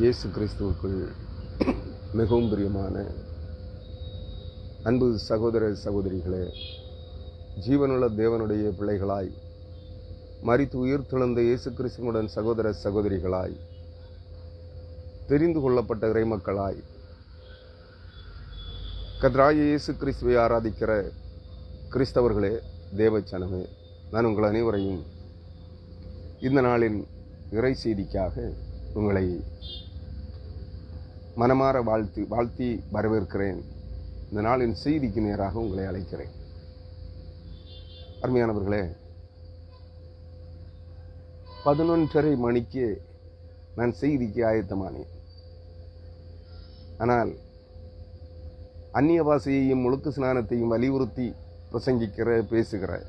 இயேசு கிறிஸ்துவுக்குள் மிகவும் பிரியமான அன்பு சகோதர சகோதரிகளே, ஜீவனுள்ள தேவனுடைய பிள்ளைகளாய், மரித்து உயிர் தெழுந்த இயேசு கிறிஸ்துவுடன் சகோதர சகோதரிகளாய், தெரிந்து கொள்ளப்பட்ட இறைமக்களாய், கர்த்தராகிய இயேசு கிறிஸ்துவை ஆராதிக்கிற கிறிஸ்தவர்களே, தேவச்சனமே, நான் உங்கள் அனைவரையும் இந்த நாளின் இறை செய்திக்காக உங்களை மனமாற வாழ்த்தி வரவேற்கிறேன். இந்த நாளின் செய்திக்கு நேராக உங்களை அழைக்கிறேன். அருமையானவர்களே, 11:30 மணிக்கு நான் செய்திக்கு ஆயத்தமானேன். ஆனால் அந்நிய பாஷையையும் முழுக்கு ஸ்நானத்தையும் வலியுறுத்தி பேசுகிற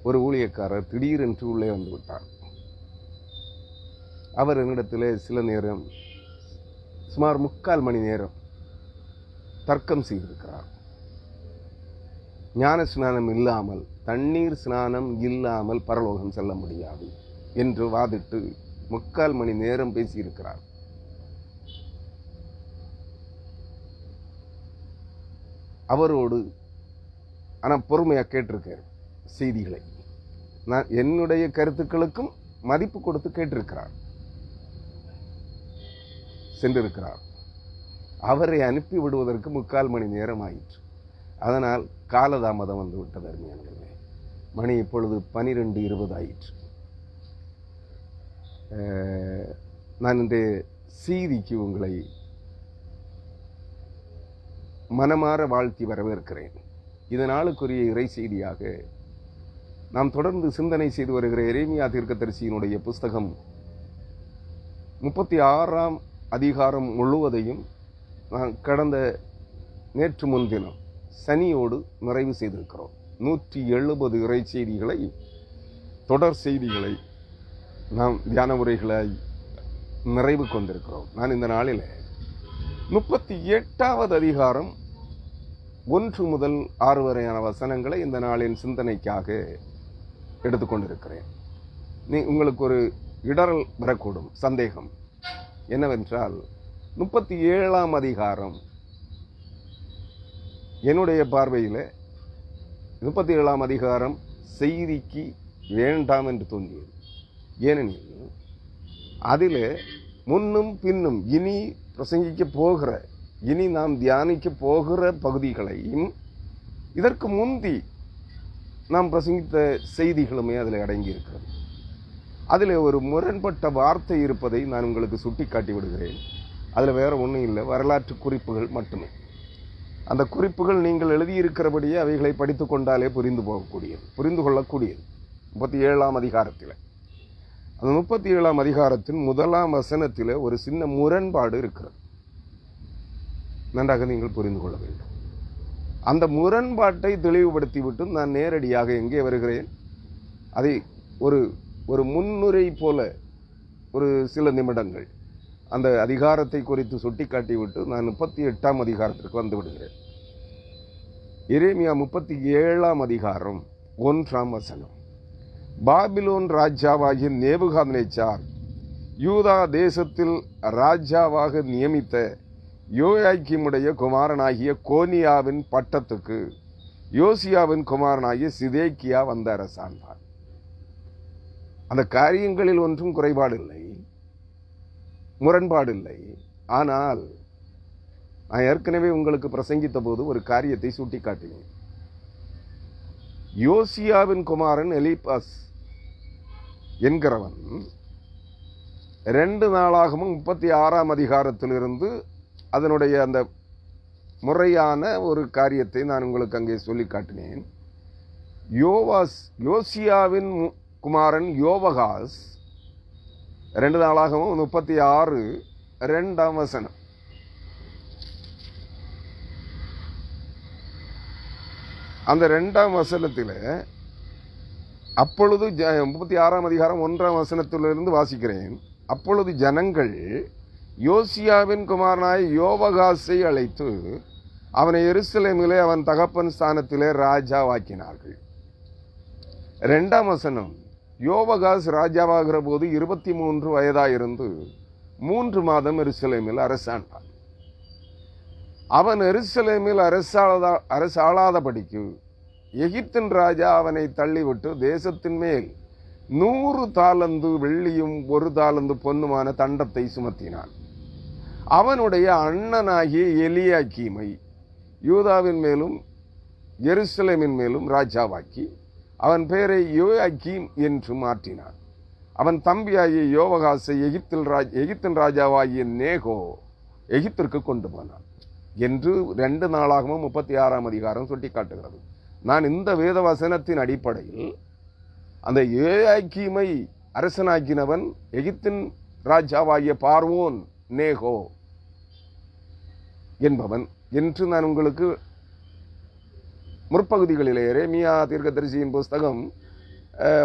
ஒரு ஊழியக்காரர் திடீரென்று உள்ளே வந்து விட்டார். அவர் என்னிடத்தில் சில நேரம், சுமார் 3/4 மணி நேரம் தர்க்கம் செய்திருக்கிறார். ஞான ஸ்நானம் இல்லாமல், தண்ணீர் ஸ்நானம் இல்லாமல் பரலோகம் செல்ல முடியாது என்று வாதிட்டு 3/4 மணி நேரம் பேசியிருக்கிறார். அவரோடு ஆனால் பொறுமையாக கேட்டிருக்கார் செய்திகளை. நான் என்னுடைய கருத்துக்களுக்கும் மதிப்பு கொடுத்து கேட்டிருக்கிறார், சென்றிருக்கிறார். அவரை அனுப்பி விடுவதற்கு 3/4 மணி நேரம் ஆயிற்று. அதனால் காலதாமதம் வந்து விட்டது. அருமையானவர்களே, மணி இப்பொழுது 12:20 ஆயிற்று. நான் இந்த செய்திக்கு உங்களை மனமாற வாழ்த்தி வரவேற்கிறேன். இதனாலுக்குரிய இறை செய்தியாக நாம் தொடர்ந்து சிந்தனை செய்து வருகிற எரேமியா தீர்க்கதரிசியினுடைய புஸ்தகம் 36ஆம் அதிகாரம் முழுவதையும் நான் நேற்று முன்தினம் சனியோடு நிறைவு செய்திருக்கிறோம். 170 இறை செய்திகளை, தொடர் செய்திகளை நாம் தியான உரைகளை நிறைவு கொண்டிருக்கிறோம். நான் இந்த நாளில் 38வது அதிகாரம் 1 முதல் 6 வரையான வசனங்களை இந்த நாளின் சிந்தனைக்காக எடுத்துக்கொண்டிருக்கிறேன். உங்களுக்கு ஒரு இடரல் வரக்கூடும், சந்தேகம் என்னவென்றால், 37ஆம் அதிகாரம் என்னுடைய பார்வையில் 37ஆம் அதிகாரம் செய்திக்கு வேண்டாம் என்று தோன்றியது. ஏனெனில் அதில் முன்னும் பின்னும் இனி பிரசங்கிக்க போகிற, இனி நாம் தியானிக்க போகிற பகுதிகளையும் இதற்கு முந்தி நாம் பிரசங்கித்த செய்திகளுமே அதில் அடங்கியிருக்கிறது. அதில் ஒரு முரண்பட்ட வார்த்தை இருப்பதை நான் உங்களுக்கு சுட்டி காட்டி விடுகிறேன். அதில் வேறு ஒன்றும் இல்லை, வரலாற்று குறிப்புகள் மட்டுமே. அந்த குறிப்புகள் நீங்கள் எழுதியிருக்கிறபடியே அவைகளை படித்து கொண்டாலே புரிந்து கொள்ளக்கூடியது. 37ஆம் அதிகாரத்தில், அந்த 37ஆம் அதிகாரத்தின் 1ஆம் வசனத்தில் ஒரு சின்ன முரண்பாடு இருக்கிறது. நன்றாக நீங்கள் புரிந்து கொள்ள வேண்டும். அந்த முரண்பாட்டை தெளிவுபடுத்திவிட்டு நான் நேரடியாக எங்கே வருகிறேன், அதை ஒரு முன்னுரை போல ஒரு சில நிமிடங்கள் அந்த அதிகாரத்தை குறித்து சுட்டிக்காட்டிவிட்டு நான் 38ஆம் அதிகாரத்திற்கு வந்து விடுகிறேன். எரேமியா 37ஆம் அதிகாரம் 1ஆம் வசனம். பாபிலோன் ராஜாவாகிய நேபுகாத்நேச்சார் யூதா தேசத்தில் ராஜாவாக நியமித்த யோயாக்கீமுடைய குமாரனாகிய கோனியாவின் பட்டத்துக்கு யோசியாவின் குமாரனாகிய சிதேக்கியா வந்த அரசாண்டார். அந்த காரியங்களில் ஒன்றும் குறைபாடில்லை, முரண்பாடில்லை. ஆனால் நான் ஏற்கனவே உங்களுக்கு பிரசங்கித்த போது ஒரு காரியத்தை சுட்டி காட்டினேன். யோசியாவின் குமாரன் எலிபாஸ் என்கிறவன் 2 நாளாகவும் 36ஆம் அதிகாரத்திலிருந்து அதனுடைய அந்த முறையான ஒரு காரியத்தை நான் உங்களுக்கு அங்கே சொல்லி காட்டினேன். யோசியாவின் குமாரன் யோவகாஸ் 2 நாளாகவும் 36 2ஆம் வசனம். அந்த 2ஆம் வசனத்தில், அப்பொழுது 36ஆம் அதிகாரம் 1ஆம் வசனத்திலிருந்து வாசிக்கிறேன். அப்பொழுது ஜனங்கள் யோசியாவின் குமாரனாய் யோவகாசை அழைத்து அவனை எருசலேமிலே அவன் தகப்பன் ஸ்தானத்திலே ராஜாவாக்கினார்கள். 2ஆம் வசனம். யோவகாஸ் ராஜாவாகிற போது 23 வயதாயிருந்து 3 மாதம் எருசலேமில் அரசாண்டான். அவன் எருசலேமில் அரசாளாதபடிக்கு எகிப்தின் ராஜா அவனை தள்ளிவிட்டு தேசத்தின் மேல் 100 தாலந்து வெள்ளியும் 1 தாலந்து பொன்னுமான தண்டத்தை சுமத்தினான். அவனுடைய அண்ணனாகிய எலியாக்கீமை யூதாவின் மேலும் எருசலேமின் மேலும் ராஜாவாக்கி அவன் பெயரை யோயாக்கீம் என்று மாற்றினான். அவன் தம்பியாகிய யோவகாசை எகிப்தின் ராஜாவாகிய நேகோ எகிப்திற்கு கொண்டு போனான் என்று 2 நாளாகவும் 36ஆம் அதிகாரம் சுட்டி காட்டுகிறது. நான் இந்த வேத வசனத்தின் அடிப்படையில் அந்த யோயாக்கீமை அரசனாக்கினவன் எகிப்தின் ராஜாவாகிய பார்வோன் நேகோ என்பவன் என்று நான் உங்களுக்கு முற்பகுதிகளிலே எரேமியா தீர்க்கதரிசியின் புஸ்தகம்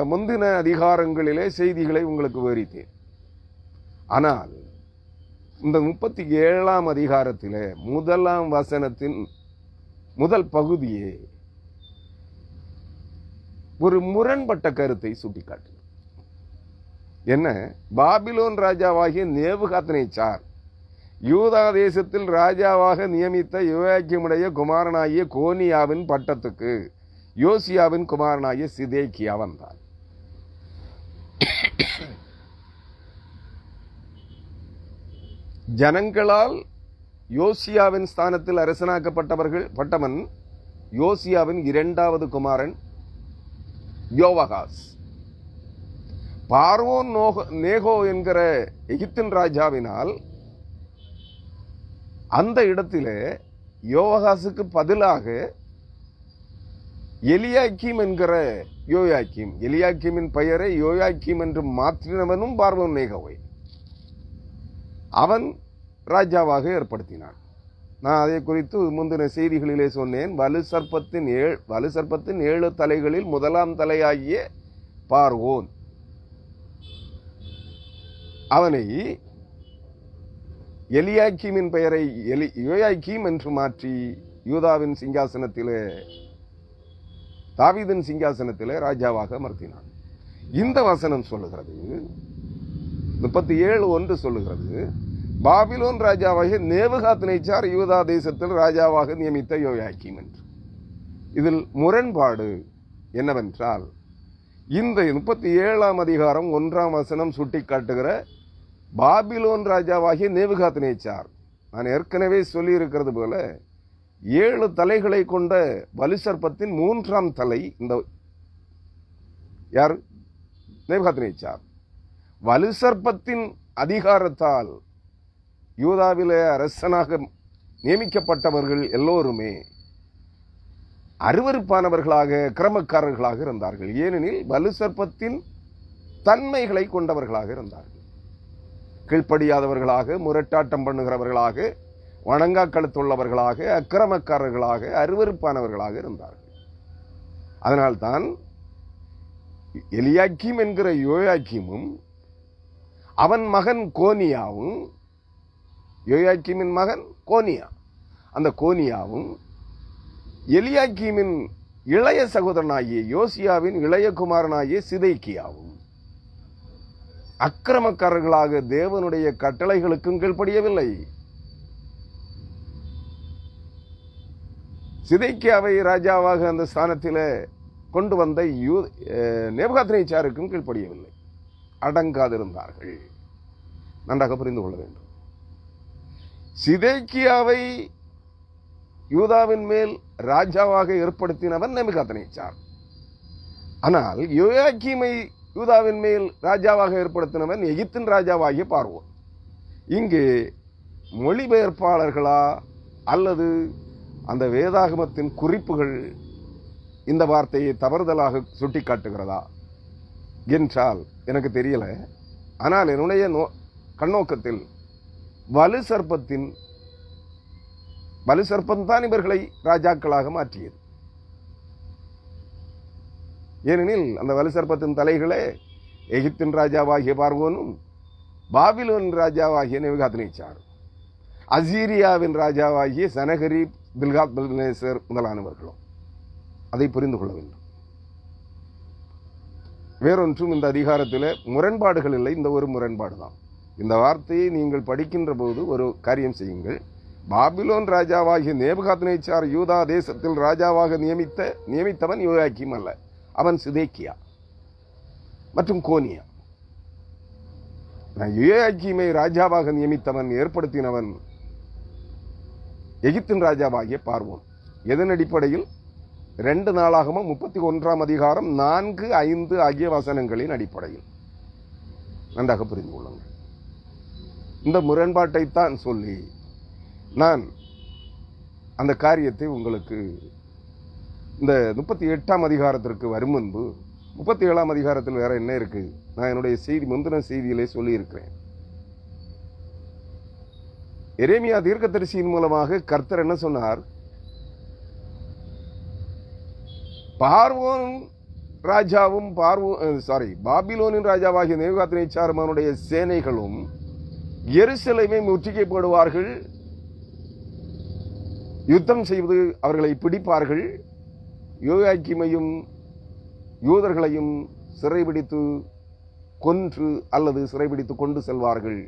முந்தின அதிகாரங்களிலே செய்திகளை உங்களுக்கு விவரித்தேன். ஆனால் இந்த 37ஆம் அதிகாரத்திலே 1ஆம் வசனத்தின் முதல் பகுதியே ஒரு முரண்பட்ட கருத்தை சுட்டிக்காட்டு. என்ன? பாபிலோன் ராஜாவாகிய நேபுகாத்நேச்சார் யூதா தேசத்தில் ராஜாவாக நியமித்த யோயாக்கீமுடைய குமாரனாகிய கோனியாவின் பட்டத்துக்கு யோசியாவின் குமாரனாகிய சிதேக்கியா வந்தார். ஜனங்களால் யோசியாவின் ஸ்தானத்தில் அரசனாக்கப்பட்டவன் யோசியாவின் 2வது குமாரன் யோவகாஸ். பார்வோன் நேகோ என்கிற எகிப்தின் ராஜாவினால் அந்த இடத்திலே யோவகாசுக்கு பதிலாக எலியாக்கீம் என்கிற எலியாக்கீமின் பெயரை யோயாக்கீம் என்று மாற்றினவனும் பார்வோன் நேகோவை அவன் ராஜாவாக ஏற்படுத்தினான். நான் அதை குறித்து முந்தின செய்திகளிலே சொன்னேன். வலு சர்ப்பத்தின் 7 தலைகளில் 1ஆம் தலையாகிய பார்வோன் அவனை எலியாக்கீமின் பெயரை யோயாக்கீம் என்று மாற்றி யூதாவின் சிங்காசனத்திலே தாவீதின் சிங்காசனத்திலே ராஜாவாக அமர்த்தினான். இந்த வசனம் சொல்லுகிறது 37:1 சொல்லுகிறது, பாபிலோன் ராஜாவாகிய நேபுகாத்நேச்சார் யூதா தேசத்தில் ராஜாவாக நியமித்த யோயாக்கீம் என்று. இதில் முரண்பாடு என்னவென்றால், இந்த 37ஆம் அதிகாரம் 1ஆம் வசனம் சுட்டி காட்டுகிற பாபிலோன் ராஜாவாகிய நேபுகாத்நேச்சார், நான் ஏற்கனவே சொல்லி இருக்கிறது போல 7 தலைகளை கொண்ட வலு சர்ப்பத்தின் 3ஆம் தலை இந்த யார்? நேபுகாத்நேச்சார். வலு சர்ப்பத்தின் அதிகாரத்தால் யூதாவிலே அரசனாக நியமிக்கப்பட்டவர்கள் எல்லோருமே அருவருப்பானவர்களாக கிரமக்காரர்களாக இருந்தார்கள். ஏனெனில் வலு சர்ப்பத்தின் தன்மைகளை கொண்டவர்களாக இருந்தார்கள். கீழ்ப்படியாதவர்களாக, முரட்டாட்டம் பண்ணுகிறவர்களாக, வணங்கா கழுத்துள்ளவர்களாக, அக்கிரமக்காரர்களாக, அருவருப்பானவர்களாக இருந்தார்கள். அதனால்தான் எலியாக்கீம் என்கிற யோயாக்கீமும் அவன் மகன் கோனியாவும், யோயாக்கீமின் மகன் கோனியா, அந்த கோனியாவும் எலியாக்கீமின் இளைய சகோதரனாகிய யோசியாவின் இளைய குமாரனாகிய சிதேக்கியாவும் அக்கிரமக்காரர்களாக தேவனுடைய கட்டளைகளுக்கும் கீழ்ப்படியவில்லை. சிதேக்கியாவை ராஜாவாக அந்த ஸ்தானத்தில் கொண்டு வந்த நேபுகாத்நேச்சாருக்கும் கீழ்ப்படியவில்லை, அடங்காதிருந்தார்கள். நன்றாக புரிந்து கொள்ள வேண்டும். சிதேக்கியாவை யூதாவின் மேல் ராஜாவாக ஏற்படுத்தினவன் நேபுகாத்நேச்சார். ஆனால் யோயாக்கீமை யூதாவின் மேல் ராஜாவாக ஏற்படுத்தினவன் எகிப்தின் ராஜாவாகிய பார்வோன். இங்கு மொழிபெயர்ப்பாளர்களா அல்லது அந்த வேதாகமத்தின் குறிப்புகள் இந்த வார்த்தையை தவறுதலாக சுட்டி காட்டுகிறதா என்றால் எனக்கு தெரியல. ஆனால் என்னுடைய கண்ணோக்கத்தில் வலு சர்ப்பம்தான் இவர்களை ராஜாக்களாக மாற்றியது. ஏனெனில் அந்த வலு சர்ப்பத்தின் தலைகளே எகிப்தின் ராஜாவாகிய பார்வோனும், பாபிலோன் ராஜாவாகிய நேபுகாத்நேச்சாரும், அசீரியாவின் ராஜாவாகிய சனகரீப், பில்காத்நேசர் முதலானவர்களும். அதை புரிந்து கொள்ள வேண்டும். வேறொன்றும் இந்த அதிகாரத்தில் முரண்பாடுகள் இல்லை, இந்த ஒரு முரண்பாடு தான். இந்த வார்த்தையை நீங்கள் படிக்கின்ற போது ஒரு காரியம் செய்யுங்கள். பாபிலோன் ராஜாவாகிய நேபுகாத்நேச்சார் யூதா தேசத்தில் ராஜாவாக நியமித்தவன் யோயாக்கீம் அல்ல, அவன் சிதேக்கியா மற்றும் கோனியா. யோயாக்கீமை ராஜாவாக நியமித்தவன் ஏற்படுத்தினவன் எகிப்தின் ராஜாவாகிய பார்வோன். எதன் அடிப்படையில்? 2 நாளாகமம் 31 அதிகாரம் 4, 5 ஆகிய வசனங்களின் அடிப்படையில். நன்றாக புரிந்து கொள்ளுங்கள். இந்த முரண்பாட்டைத்தான் சொல்லி நான் அந்த காரியத்தை உங்களுக்கு இந்த 38ஆம் அதிகாரத்திற்கு வரும் முன்பு 37ஆம் அதிகாரத்தில் வேற என்ன இருக்கு, நான் என்னுடைய முந்தின செய்தியிலே சொல்லியிருக்கிறேன். எரேமியா தீர்க்கதரிசியின் மூலமாக கர்த்தர் என்ன சொன்னார்? பார்வோன் ராஜாவும் பாபிலோனின் ராஜாவாகிய நேபுகாத்நேச்சாரும் அவனுடைய சேனைகளும் எருசலேமை முற்றுகையிடுவார்கள், யுத்தம் செய்து அவர்களை பிடிப்பார்கள், யோயாக்கீமையும் யூதர்களையும் சிறைபிடித்து கொன்று அல்லது சிறைபிடித்து கொண்டு செல்வார்கள்,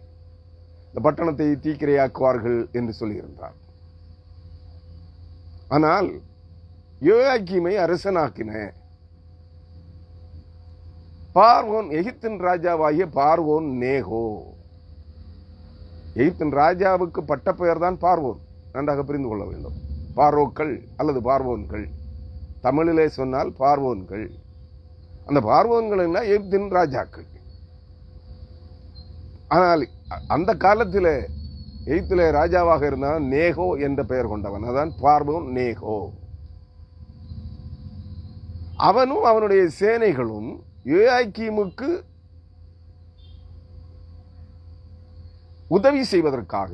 இந்த பட்டணத்தை தீக்கிரையாக்குவார்கள் என்று சொல்லியிருந்தார். ஆனால் யோயாக்கீமை அரசனாக்கின பார்வோன், எகிப்தின் ராஜாவாகிய பார்வோன் நேகோ. எகிப்தின் ராஜாவுக்கு பட்ட பெயர் தான் பார்வோன். நன்றாக புரிந்து கொள்ள வேண்டும். பாரோக்கள் அல்லது பார்வோன்கள், தமிழிலே சொன்னால் பார்வோன்கள். அந்த பார்வோன்கள் என்ன? எகிப்தின் ராஜாக்கள். ஆனால் அந்த காலத்தில் எகிப்திலே ராஜாவாக இருந்தான் நேகோ என்ற பெயர் கொண்டவன், அதான் பார்வோன் நேகோ. அவனும் அவனுடைய சேனைகளும் யோயாக்கீமுக்கு உதவி செய்வதற்காக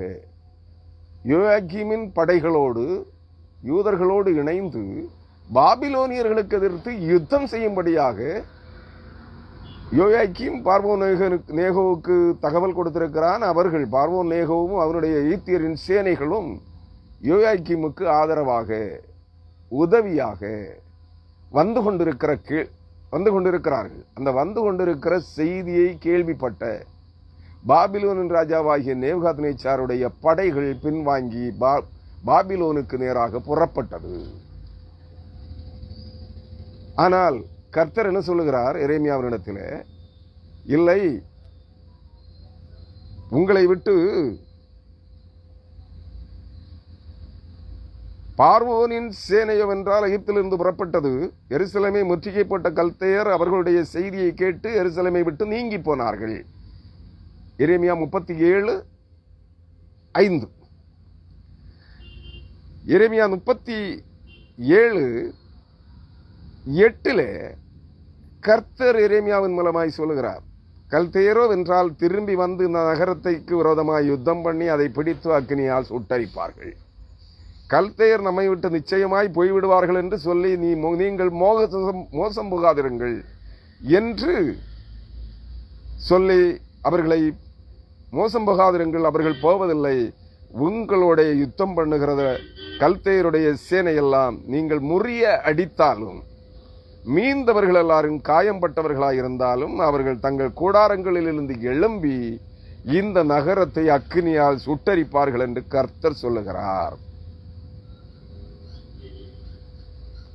யோயாக்கீமின் படைகளோடு யூதர்களோடு இணைந்து பாபிலோனியர்களுக்கு எதிர்த்து யுத்தம் செய்யும்படியாக யோயாக்கீம் பார்வோன் நேகோவுக்கு தகவல் கொடுத்திருக்கிறான். அவர்கள் பார்வோன் நேகோவும் அவனுடைய எகிப்தியரின் சேனைகளும் யோயாக்கீமுக்கு ஆதரவாக உதவியாக வந்து கொண்டிருக்கிறார்கள். அந்த வந்து கொண்டிருக்கிற செய்தியை கேள்விப்பட்ட பாபிலோனின் ராஜாவாகிய நேபுகாத்நேச்சாருடைய படைகள் பின்வாங்கி பாபிலோனுக்கு நேராக புறப்பட்டது. ஆனால் கர்த்தர் என்ன சொல்லுகிறார் எரேமியாவினிடத்தில்? இல்லை, உங்களை விட்டு பார்வோனின் சேனையோ என்றால் எகிப்திலிருந்து புறப்பட்டது. எருசலேமை முற்றுகைப்பட்ட கல்தேயர் அவர்களுடைய செய்தியை கேட்டு எருசலேமை விட்டு நீங்கி போனார்கள். எரேமியா 37:5. எரேமியா 37:8 கர்த்தர் எரேமியாவின் மூலமாய் சொல்லுகிறார், கல்தேயரோ என்றால் திரும்பி வந்து இந்த நகரத்தைக்கு விரோதமாய் யுத்தம் பண்ணி அதை பிடித்து அக்கினியால் சுட்டரிப்பார்கள். கல்தேயர் நம்மை விட்டு நிச்சயமாய் போய்விடுவார்கள் என்று சொல்லி நீங்கள் மோசம் போகாதிருங்கள் என்று சொல்லி அவர்களை மோசம் போகாதிருங்கள், அவர்கள் போவதில்லை. உங்களுடைய யுத்தம் பண்ணுகிறத கல்தேயருடைய சேனையெல்லாம் நீங்கள் முறிய அடித்தாலும், மீந்தவர்கள் எல்லாரும் காயம்பட்டவர்களாக இருந்தாலும் அவர்கள் தங்கள் கூடாரங்களிலிருந்து எழும்பி இந்த நகரத்தை அக்கினியால் சுட்டரிப்பார்கள் என்று கர்த்தர் சொல்லுகிறார்.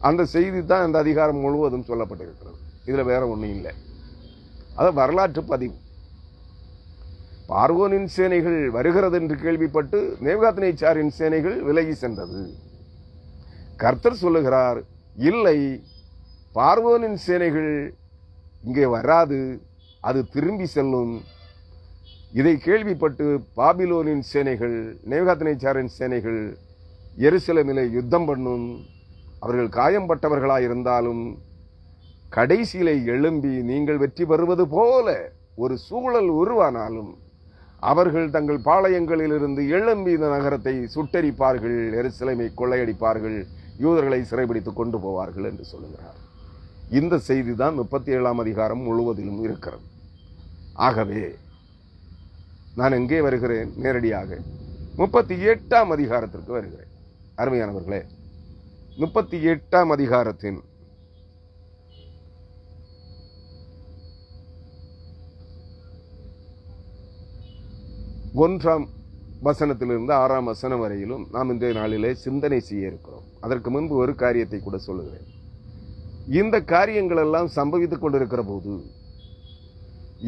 அந்த செய்தி தான் இந்த அதிகாரம் முழுவதும் சொல்லப்பட்டிருக்கிறது. இதுல வேற ஒன்றும் இல்லை. அது வரலாற்று பதிவு. பார்வோனின் சேனைகள் வருகிறது என்று கேள்விப்பட்டு நேபுகாத்நேச்சாரின் சேனைகள் விலகி சென்றது. கர்த்தர் சொல்லுகிறார், இல்லை, பார்வோனின் சேனைகள் இங்கே வராது, அது திரும்பி செல்லும். இதை கேள்விப்பட்டு பாபிலோனின் சேனைகள் நேபுகாத்நேச்சாரின் சேனைகள் எருசலேமிலே யுத்தம் பண்ணும். அவர்கள் காயம்பட்டவர்களாயிருந்தாலும் கடைசியிலே எழும்பி நீங்கள் வெற்றி பெறுவது போல ஒரு சூழல் உருவானாலும் அவர்கள் தங்கள் பாளையங்களிலிருந்து எழும்பி இந்த நகரத்தை சுட்டரிப்பார்கள், எருசலேமை கொள்ளையடிப்பார்கள், யூதர்களை சிறைபிடித்துக் கொண்டு போவார்கள் என்று சொல்லுகிறார். இந்த செய்தி தான் 37ஆம் அதிகாரம் முழுவதிலும் இருக்கிறது. ஆகவே நான் எங்கே வருகிறேன்? நேரடியாக 38ஆம் அதிகாரத்திற்கு வருகிறேன். அருமையானவர்களே, 38ஆம் அதிகாரத்தின் 1 1ஆம் வசனத்திலிருந்து 6ஆம் வசனம் வரையிலும் நாம் இன்றைய நாளிலே சிந்தனை செய்ய இருக்கிறோம். அதற்கு முன்பு ஒரு காரியத்தை கூட சொல்லுகிறேன். இந்த காரியங்கள் எல்லாம் சம்பவித்துக் கொண்டிருக்கிற போது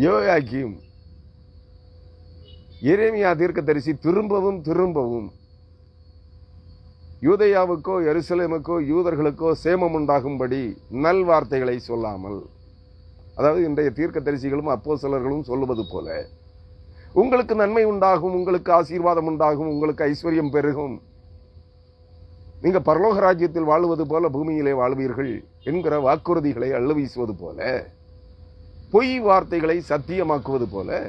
யோயாக்கீம் எரேமியா தீர்க்கதரிசி திரும்பவும் யூதேயாவுக்கோ எருசலேமுக்கோ யூதர்களுக்கோ சேமம் உண்டாகும்படி நல்வார்த்தைகளை சொல்லாமல், அதாவது இன்றைய தீர்க்கதரிசிகளும் அப்போஸ்தலர்களும் சொல்லுவது போல, உங்களுக்கு நன்மை உண்டாகும், உங்களுக்கு ஆசீர்வாதம் உண்டாகும், உங்களுக்கு ஐஸ்வர்யம் பெருகும், நீங்க பரலோக ராஜ்யத்தில் வாழுவது போல பூமியிலே வாழ்வீர்கள் என்கிற வாக்குறுதிகளை அள்ளு வீசுவது போல, பொய் வார்த்தைகளை சத்தியமாக்குவது போல,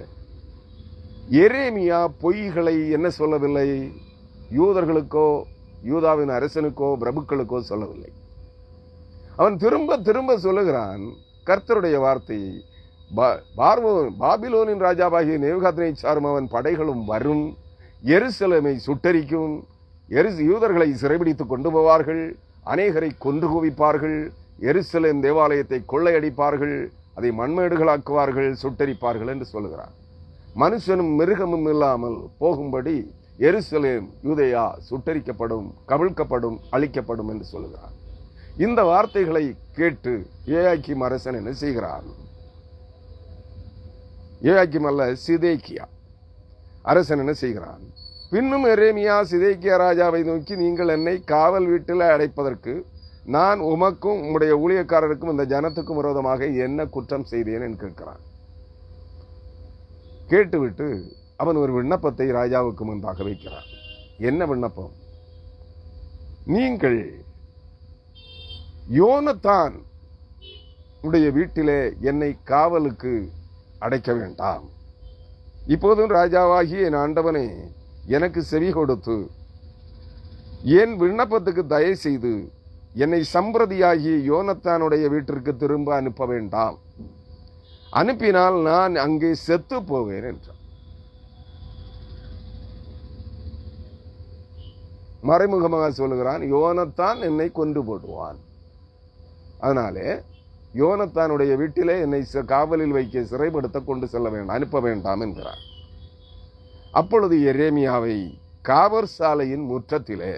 எரேமியா பொய்களை என்ன சொல்லவில்லை, யூதர்களுக்கோ யூதாவின் அரசனுக்கோ பிரபுக்களுக்கோ சொல்லவில்லை. அவன் திரும்ப சொல்லுகிறான் கர்த்தருடைய வார்த்தையை. பாபிலோனின் ராஜாவாகிய நேபுகாத்நேச்சாரும் அவன் படைகளும் வரும், எருசலேமை சுட்டரிக்கும், யூதர்களை சிறைபிடித்துக் கொண்டு போவார்கள், அநேகரை கொன்று குவிப்பார்கள், எருசலேம் தேவாலயத்தை கொள்ளையடிப்பார்கள், அதை மண்மேடுகளாக்குவார்கள், சுட்டரிப்பார்கள் என்று சொல்லுகிறார். மனுஷனும் மிருகமும் இல்லாமல் போகும்படி எருசலேம் யூதேயா சுட்டரிக்கப்படும், கவிழ்க்கப்படும், அழிக்கப்படும் என்று சொல்லுகிறார். இந்த வார்த்தைகளை கேட்டு யோயாக்கீம் அரசன் என்ன செய்கிறான்? யோயாக்கீம் அல்ல, சிதேக்கியா அரசன் என்ன செய்கிறான்? பின்னும் எரேமியா சிதேக்கியா ராஜாவை நோக்கி, நீங்கள் என்னை காவல் வீட்டில் அடைப்பதற்கு நான் உமக்கும் உம்முடைய ஊழியக்காரருக்கும் இந்த ஜனத்துக்கும் விரோதமாக என்ன குற்றம் செய்தேன் என்று கேட்கிறான். கேட்டுவிட்டு அவன் ஒரு விண்ணப்பத்தை ராஜாவுக்கு முன்பாக வைக்கிறான். என்ன விண்ணப்பம்? நீங்கள் யோனத்தான் உடைய வீட்டிலே என்னை காவலுக்கு அடைக்க வேண்டாம். இப்போதும் ராஜாவாகிய என் ஆண்டவனே, எனக்கு செவி கொடுத்து என் விண்ணப்பத்துக்கு தயவு செய்து என்னை சம்பிரதியாகிய யோனத்தானுடைய வீட்டிற்கு திரும்ப அனுப்ப வேண்டாம். அனுப்பினால் நான் அங்கே செத்து போவேன் என்றான். மறைமுகமாக சொல்லுகிறான், யோனத்தான் என்னை கொன்று போடுவான், அதனாலே யோனத்தானுடைய வீட்டிலே என்னை காவலில் வைக்க சிறைப்படுத்த கொண்டு செல்ல வேண்டாம், அனுப்ப வேண்டாம் என்கிறார். அப்பொழுது எரேமியாவை காவற் சாலையின் முற்றத்திலே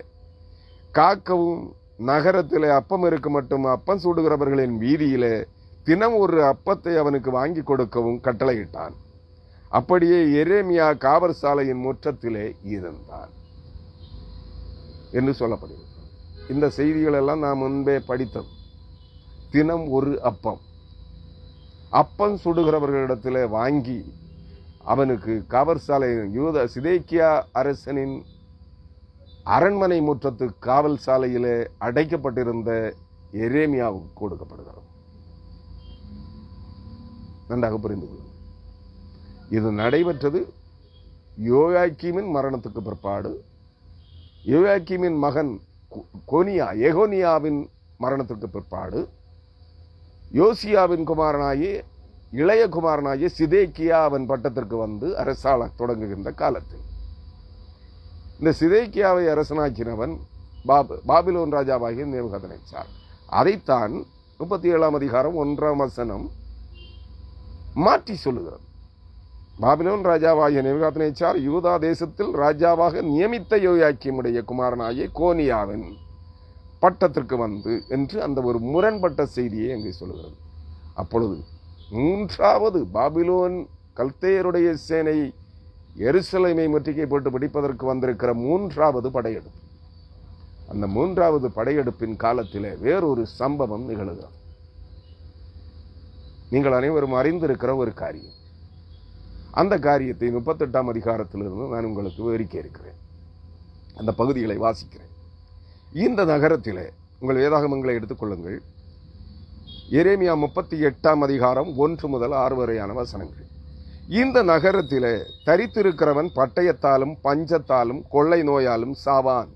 காக்கவும், நகரத்திலே அப்பம் இருக்க மட்டும் அப்பம் சூடுகிறவர்களின் வீதியிலே தினம் ஒரு அப்பத்தை அவனுக்கு வாங்கி கொடுக்கவும் கட்டளையிட்டான். அப்படியே எரேமியா காவற் சாலையின் முற்றத்திலே இருந்தான் என்று சொல்லப்படுகிறது. இந்த செய்திகள் எல்லாம் நாம் முன்பே படித்தோம். தினம் ஒரு அப்பம் சுடுகிறவர்களிடத்தில் வாங்கி அவனுக்கு காவற் சாலை, யூத சிதேக்கியா அரசனின் அரண்மனை முற்றத்து காவல் சாலையிலே அடைக்கப்பட்டிருந்த எரேமியாவுக்கு கொடுக்கப்படுகிறது. நன்றாக புரிந்து கொள்ளுங்கள். இது நடைபெற்றது யோயாக்கீமின் மரணத்துக்கு பிற்பாடு. யோயாக்கீமின் மகன் எகோனியாவின் மரணத்திற்கு பிற்பாடு யோசியாவின் குமாரனாகிய இளைய குமாரனாகிய சிதேக்கியா அவன் பட்டத்திற்கு வந்து அரசாள தொடங்குகின்ற காலத்தில் இந்த சிதேக்கியாவை அரசனாக்கினவன் பாபிலோன் ராஜாவாகிய நேபுகாத்நேச்சார். அதைத்தான் 37ஆம் அதிகாரம் 1ஆம் வசனம் மாற்றி சொல்லுகிறது. பாபிலோன் ராஜாவாகிய நேபுகாத்நேச்சார் யூதா தேசத்தில் ராஜாவாக நியமித்த யோயாக்கீமுடைய குமாரனாகிய கோனியாவின் பட்டத்திற்கு வந்து என்று அந்த ஒரு முரண்பட்ட செய்தியை அங்கே சொல்லுகிறது. அப்பொழுது 3வது பாபிலோன் கல்தேயருடைய சேனை எருசலேமை முற்றுகை போட்டு பிடிப்பதற்கு வந்திருக்கிற 3வது படையெடுப்பு. அந்த 3வது படையெடுப்பின் காலத்திலே வேறொரு சம்பவம் நிகழ்கிறது. நீங்கள் அனைவரும் அறிந்திருக்கிற ஒரு காரியம். அந்த காரியத்தை 38ஆம் அதிகாரத்திலிருந்து நான் உங்களுக்கு விவரிக்க இருக்கிறேன். அந்த பகுதிகளை வாசிக்கிறேன். இந்த நகரத்திலே உங்கள் வேதாகமங்களை எடுத்துக்கொள்ளுங்கள். எரேமியா 38ஆம் அதிகாரம் 1 முதல் 6 வரையான வசனங்கள். இந்த நகரத்திலே தரித்திருக்கிறவன் பட்டயத்தாலும் பஞ்சத்தாலும் கொள்ளை நோயாலும் சாவான்.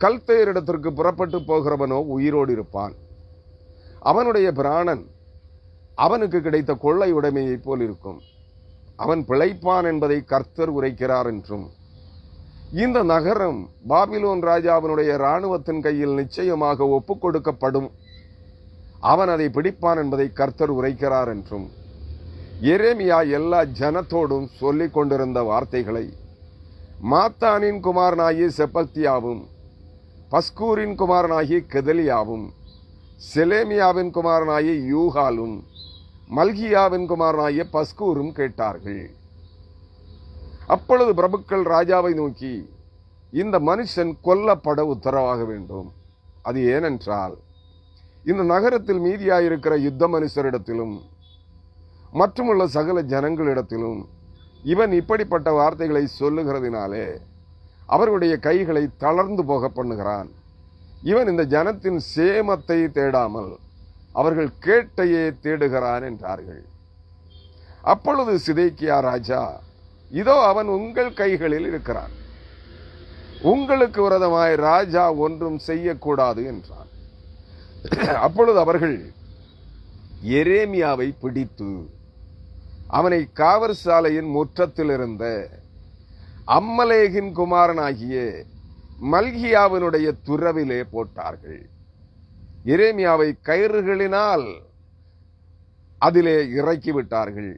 கல்தேயரிடத்திற்கு புறப்பட்டு போகிறவனோ உயிரோடு இருப்பான். அவனுடைய பிராணன் அவனுக்கு கிடைத்த கொள்ளை உடைமையைப் போல் இருக்கும். அவன் பிழைப்பான் என்பதை கர்த்தர் உரைக்கிறார் என்றும், இந்த நகரம் பாபிலோன் ராஜாவினுடைய இராணுவத்தின் கையில் நிச்சயமாக ஒப்புக் கொடுக்கப்படும், அவன் அதை பிடிப்பான் என்பதை கர்த்தர் உரைக்கிறார் என்றும், எரேமியா எல்லா ஜனத்தோடும் சொல்லிக் கொண்டிருந்த வார்த்தைகளை மாத்தானின் குமாரனாகிய செப்பத்தியாவும், பஸ்கூரின் குமாரனாகிய கெதலியாவும், செலேமியாவின் குமாரனாகிய யூகாலும், மல்கியாவின் குமாரனாகிய பஸ்கூரும் கேட்டார்கள். அப்பொழுது பிரபுக்கள் ராஜாவை நோக்கி, இந்த மனுஷன் கொல்லப்பட உத்தரவாக வேண்டும். அது ஏனென்றால் இந்த நகரத்தில் மீதியாயிருக்கிற யுத்த மனுஷரிடத்திலும் மற்றுமுள்ள சகல ஜனங்களிடத்திலும் இவன் இப்படிப்பட்ட வார்த்தைகளை சொல்லுகிறதினாலே அவர்களுடைய கைகளை தளர்ந்து போக பண்ணுகிறான். இவன் இந்த ஜனத்தின் சேமத்தை தேடாமல் அவர்கள் கேட்டையே தேடுகிறான் என்றார்கள். அப்பொழுது சிதேக்கியா ராஜா, இதோ அவன் உங்கள் கைகளில் இருக்கிறான், உங்களுக்கு விரோதமாய் ராஜா ஒன்றும் செய்யக்கூடாது என்றான். அப்பொழுது அவர்கள் எரேமியாவை பிடித்து அவனை காவற் சாலையின் முற்றத்தில் இருந்த அம்மலேகின் குமாரனாகிய மல்கியாவினுடைய துறவிலே போட்டார்கள். எரேமியாவை கயிறுகளினால் அதிலே இறக்கிவிட்டார்கள்.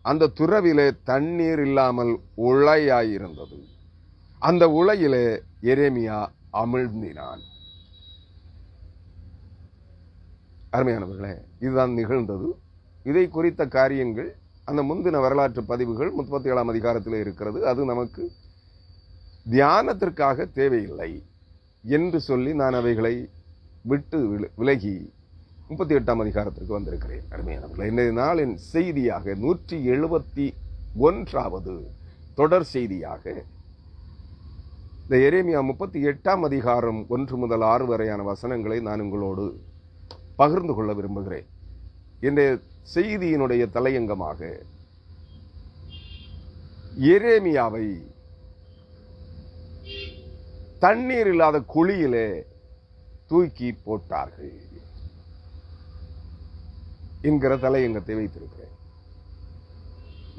அந்த துறவிலே தண்ணீர் இல்லாமல் உளையாயிருந்தது. அந்த உளையிலே எரேமியா அமிழ்ந்தினான். அருமையானவர்களே, இதுதான் நிகழ்ந்தது. இதை குறித்த காரியங்கள் அந்த முந்தின வரலாற்று பதிவுகள் 37ஆம் அதிகாரத்தில் இருக்கிறது. அது நமக்கு தியானத்திற்காக தேவையில்லை என்று சொல்லி நான் அவைகளை விட்டு விலகி 38ஆம் அதிகாரத்திற்கு வந்திருக்கிறேன். அருமையானவர்களே, இன்றைய நாளின் செய்தியாக 171வது தொடர் செய்தியாக இந்த எரேமியா 38ஆம் அதிகாரம் 1 முதல் 6 வரையான வசனங்களை நான் உங்களோடு பகிர்ந்து கொள்ள விரும்புகிறேன். இன்றைய செய்தியினுடைய தலையங்கமாக எரேமியாவை தண்ணீர் இல்லாத குழியிலே தூக்கி போட்டார்கள் என்கிற தலையங்கத்தை வைத்திருக்கிறேன்.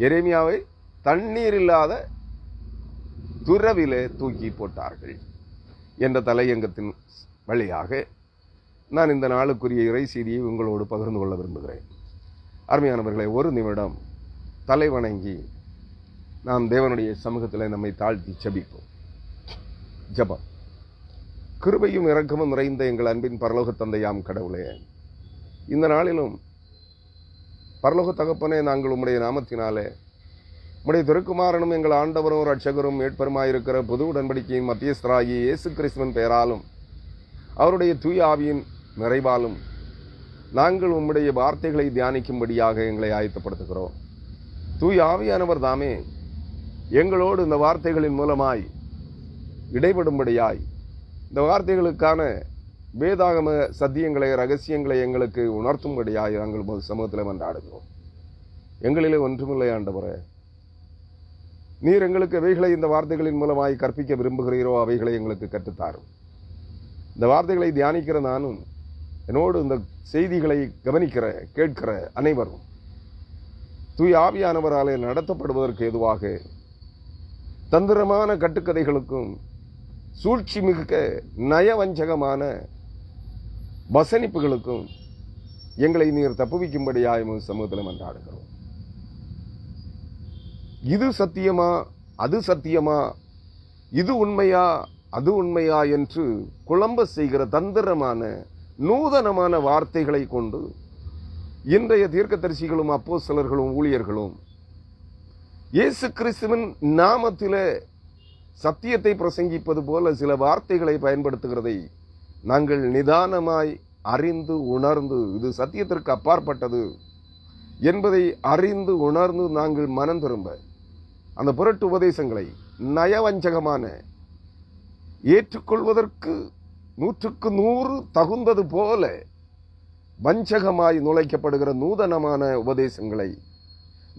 எரேமியாவை தண்ணீர் இல்லாத துறவிலே தூக்கி போட்டார்கள் என்ற தலையங்கத்தின் வழியாக நான் இந்த நாளுக்குரிய இறை செய்தியை உங்களோடு பகிர்ந்து கொள்ள விரும்புகிறேன். அருமையானவர்களை, ஒரு நிமிடம் தலை வணங்கி நாம் தேவனுடைய சமூகத்தில் நம்மை தாழ்த்தி ஜெபிப்போம். ஜெபம். கிருபையும் இரக்கமும் நிறைந்த எங்கள் அன்பின் பரலோக தந்தையாம் கடவுளே, இந்த நாளிலும் பரலோக தகப்பனே, நாங்கள் உம்முடைய நாமத்தினாலே உம்முடைய திருக்குமாரனும் எங்கள் ஆண்டவரும் இரட்சகரும் மீட்பருமாயிருக்கிற புது உடன்படிக்கையின் மத்தியஸ்தராகிய இயேசு கிறிஸ்துவின் பெயராலும் அவருடைய தூய ஆவியின் நிறைவாலும் நாங்கள் உம்முடைய வார்த்தைகளை தியானிக்கும்படியாக எங்களை ஆயத்தப்படுத்துகிறோம். தூய ஆவியானவர் தாமே எங்களோடு இந்த வார்த்தைகளின் மூலமாய் இடைபடும்படியாய் இந்த வார்த்தைகளுக்கான வேதாகம சத்தியங்களை, ரகசியங்களை எங்களுக்கு உணர்த்தும்படியாய் நாங்கள் சமூகத்தில் மன்றாடுகிறோம். எங்களிலே ஒன்றுமில்லை ஆண்டவரே, நீர் எங்களுக்கு எவைகளை இந்த வார்த்தைகளின் மூலமாய் கற்பிக்க விரும்புகிறீரோ அவைகளை எங்களுக்கு கற்றுத்தாரும். இந்த வார்த்தைகளை தியானிக்கிற நானும், என்னோடு இந்த செய்திகளை கவனிக்கிற கேட்கிற அனைவரும் தூய ஆவியானவராலே நடத்தப்படுவதற்கு எதுவாக தந்திரமான கட்டுக்கதைகளுக்கும் சூழ்ச்சி மிக்க நயவஞ்சகமான வசனிப்புகளுக்கும் எங்களை நீர் தப்புவிக்கும்படியாய் சமூகத்தில் மன்றாடுகிறோம். இது சத்தியமா, அது சத்தியமா, இது உண்மையா, அது உண்மையா என்று குழம்ப செய்கிற தந்திரமான நூதனமான வார்த்தைகளை கொண்டு இன்றைய தீர்க்கதரிசிகளும் அப்போஸ்தலர்களும் ஊழியர்களும் இயேசு கிறிஸ்துவின் நாமத்திலே சத்தியத்தை பிரசங்கிப்பது போல சில வார்த்தைகளை பயன்படுத்துகிறதை நாங்கள் நிதானமாய் அறிந்து உணர்ந்து இது சத்தியத்திற்கு அப்பாற்பட்டது என்பதை அறிந்து உணர்ந்து நாங்கள் மனம் திரும்ப அந்த புரட்டு உபதேசங்களை நயவஞ்சகமான ஏற்றுக்கொள்வதற்கு 100க்கு 100 தகுந்தது போல வஞ்சகமாய் நுழைக்கப்படுகிற நூதனமான உபதேசங்களை,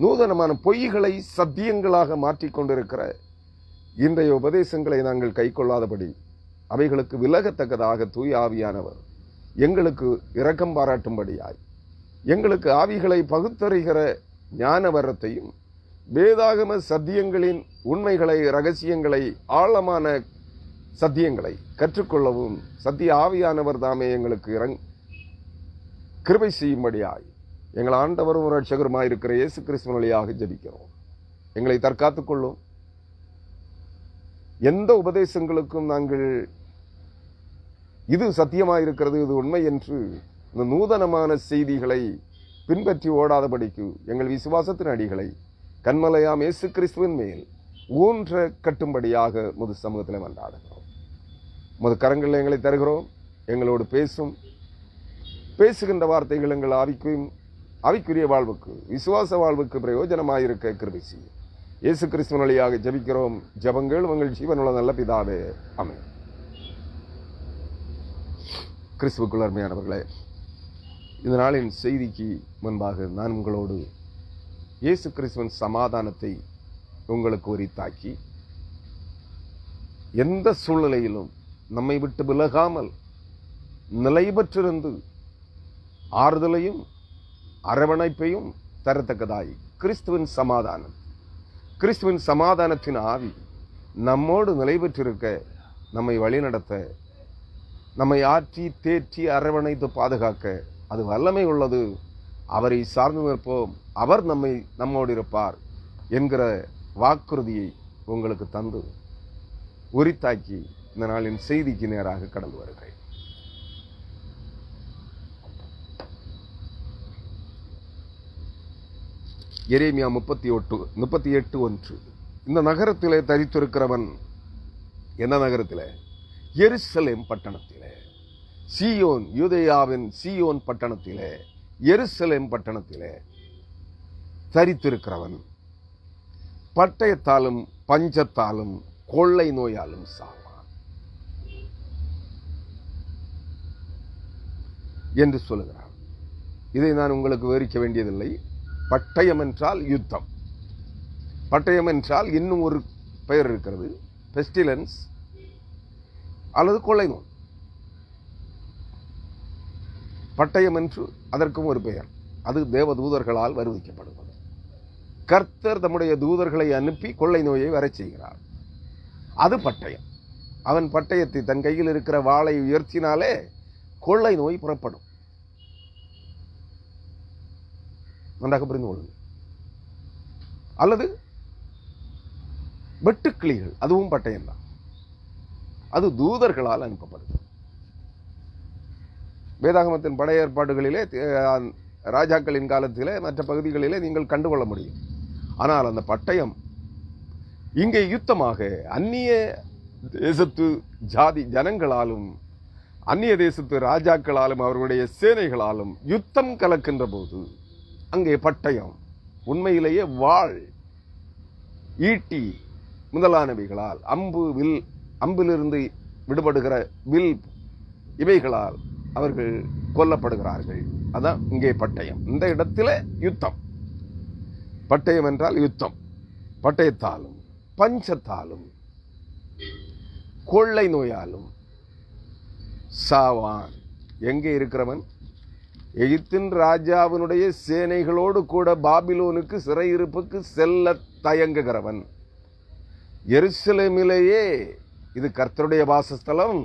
நூதனமான பொய்களை சத்தியங்களாக மாற்றிக்கொண்டிருக்கிற இன்றைய உபதேசங்களை நாங்கள் கை கொள்ளாதபடி அவைகளுக்கு விலகத்தக்கதாக தூய ஆவியானவர் எங்களுக்கு இரக்கம் பாராட்டும்படியாய் எங்களுக்கு ஆவிகளை பகுத்தறிகிற ஞான வரத்தையும் வேதாகம சத்தியங்களின் உண்மைகளை, ரகசியங்களை, ஆழமான சத்தியங்களை கற்றுக்கொள்ளவும் சத்திய ஆவியானவர் தாமே எங்களுக்கு கிருபை செய்யும்படியாய் எங்கள் ஆண்டவரும் இரட்சகருமாய் இருக்கிற இயேசு கிறிஸ்துவின் வழியாக ஜெபிக்கிறோம். எங்களை தற்காத்துக் கொள்ளும். எந்த உபதேசங்களுக்கும் நாங்கள் இது சத்தியமாயிருக்கிறது, இது உண்மை என்று இந்த நூதனமான செய்திகளை பின்பற்றி ஓடாதபடிக்கு எங்கள் விசுவாசத்தின் அடிகளை கண்மலையாம் இயேசு கிறிஸ்துவின் மேல் ஊன்ற கட்டும்படியாக முது சமூகத்தில் மன்றாடுகிறோம். முது கரங்களில் எங்களை தருகிறோம். எங்களோடு பேசுகின்ற வார்த்தைகள் எங்கள் ஆவிக்குரிய வாழ்வுக்கு, விசுவாச வாழ்வுக்கு பிரயோஜனமாயிருக்க கிருபை செய்யும். இயேசு கிறிஸ்துவின் வழியாக ஜெபிக்கிறோம். ஜெபங்கள் உங்கள் ஜீவனுள்ள நல்ல பிதாவே, ஆமென். கிறிஸ்துவுக்குள் அருமையானவர்களே, இந்த நாளின் செய்திக்கு முன்பாக நான் உங்களோடு இயேசு கிறிஸ்துவின் சமாதானத்தை உங்களுக்கு உரித்தாக்கி, எந்த சூழ்நிலையிலும் நம்மை விட்டு விலகாமல் நிலை பெற்றிருந்து ஆறுதலையும் அரவணைப்பையும் தரத்தக்கதாய் கிறிஸ்துவின் சமாதானத்தின் ஆவி நம்மோடு நிலை பெற்றிருக்க, நம்மை வழிநடத்த, நம்மை ஆற்றி தேற்றி அரவணைத்து பாதுகாக்க அது வல்லமை உள்ளது. அவரை சார்ந்து நிற்போம், அவர் நம்மோடு இருப்பார் என்கிற வாக்குறுதியை உங்களுக்கு தந்து உரித்தாக்கி இந்த நாளின் செய்திக்கு நேராக கடந்து வருகிறேன். எரேமியா 38:1. இந்த நகரத்திலே தரித்திருக்கிறவன், என்ன நகரத்திலே? எருசலேம் பட்டணத்திலே, சீயோன், யூதேயாவின் சீயோன் பட்டணத்திலே, எருசலேம் பட்டணத்திலே தரித்திருக்கிறவன் பட்டயத்தாலும் பஞ்சத்தாலும் கொள்ளை நோயாலும் சாவான் என்று சொல்லுகிறார். இதை நான் உங்களுக்கு விவரிக்க வேண்டியதில்லை. பட்டயம் என்றால் யுத்தம். பட்டயம் என்றால் இன்னும் ஒரு பெயர் இருக்கிறது, பெஸ்டிலன்ஸ் அல்லது கொள்ளை நோய். பட்டயம் என்று அதற்கும் ஒரு பெயர். அது தேவ தூதர்களால் வருவிக்கப்படுவது. கர்த்தர் தம்முடைய தூதர்களை அனுப்பி கொள்ளை நோயை வரச் செய்கிறார். அது பட்டயம். அவன் பட்டயத்தை தன் கையில் இருக்கிற வாளை உயர்த்தினாலே கொள்ளை நோய் புறப்படும். நன்றாக புரிந்து கொள்ளுங்கள். அல்லது வெட்டுக்கிளிகள், அதுவும் பட்டயம்தான். அது தூதர்களால் அனுப்பப்படுது. வேதாகமத்தின் படை ஏற்பாடுகளிலே, ராஜாக்களின் காலத்திலே, மற்ற பகுதிகளிலே நீங்கள் கண்டுகொள்ள முடியும். ஆனால் அந்த பட்டயம் இங்கே யுத்தமாக அந்நிய தேசத்து ஜனங்களாலும் அந்நிய தேசத்து ராஜாக்களாலும் அவர்களுடைய சேனைகளாலும் யுத்தம் கலக்கின்ற போது அங்கே பட்டயம் உண்மையிலேயே வாள், ஈட்டி முதலானவைகளால், அம்பிலிருந்து விடுபடுகிற வில், இவைகளால் அவர்கள் கொல்லப்படுகிறார்கள். அதான் இங்கே பட்டயம். இந்த இடத்துல யுத்தம். பட்டயம் என்றால் யுத்தம். பட்டயத்தாலும் பஞ்சத்தாலும் கொள்ளை நோயாலும் சாவான். எங்கே இருக்கிறவன்? எகிப்தின் ராஜாவினுடைய சேனைகளோடு கூட பாபிலோனுக்கு சிறையிருப்புக்கு செல்ல தயங்குகிறவன். எருசலேமிலேயே இது கர்த்தருடைய வாசஸ்தலம்,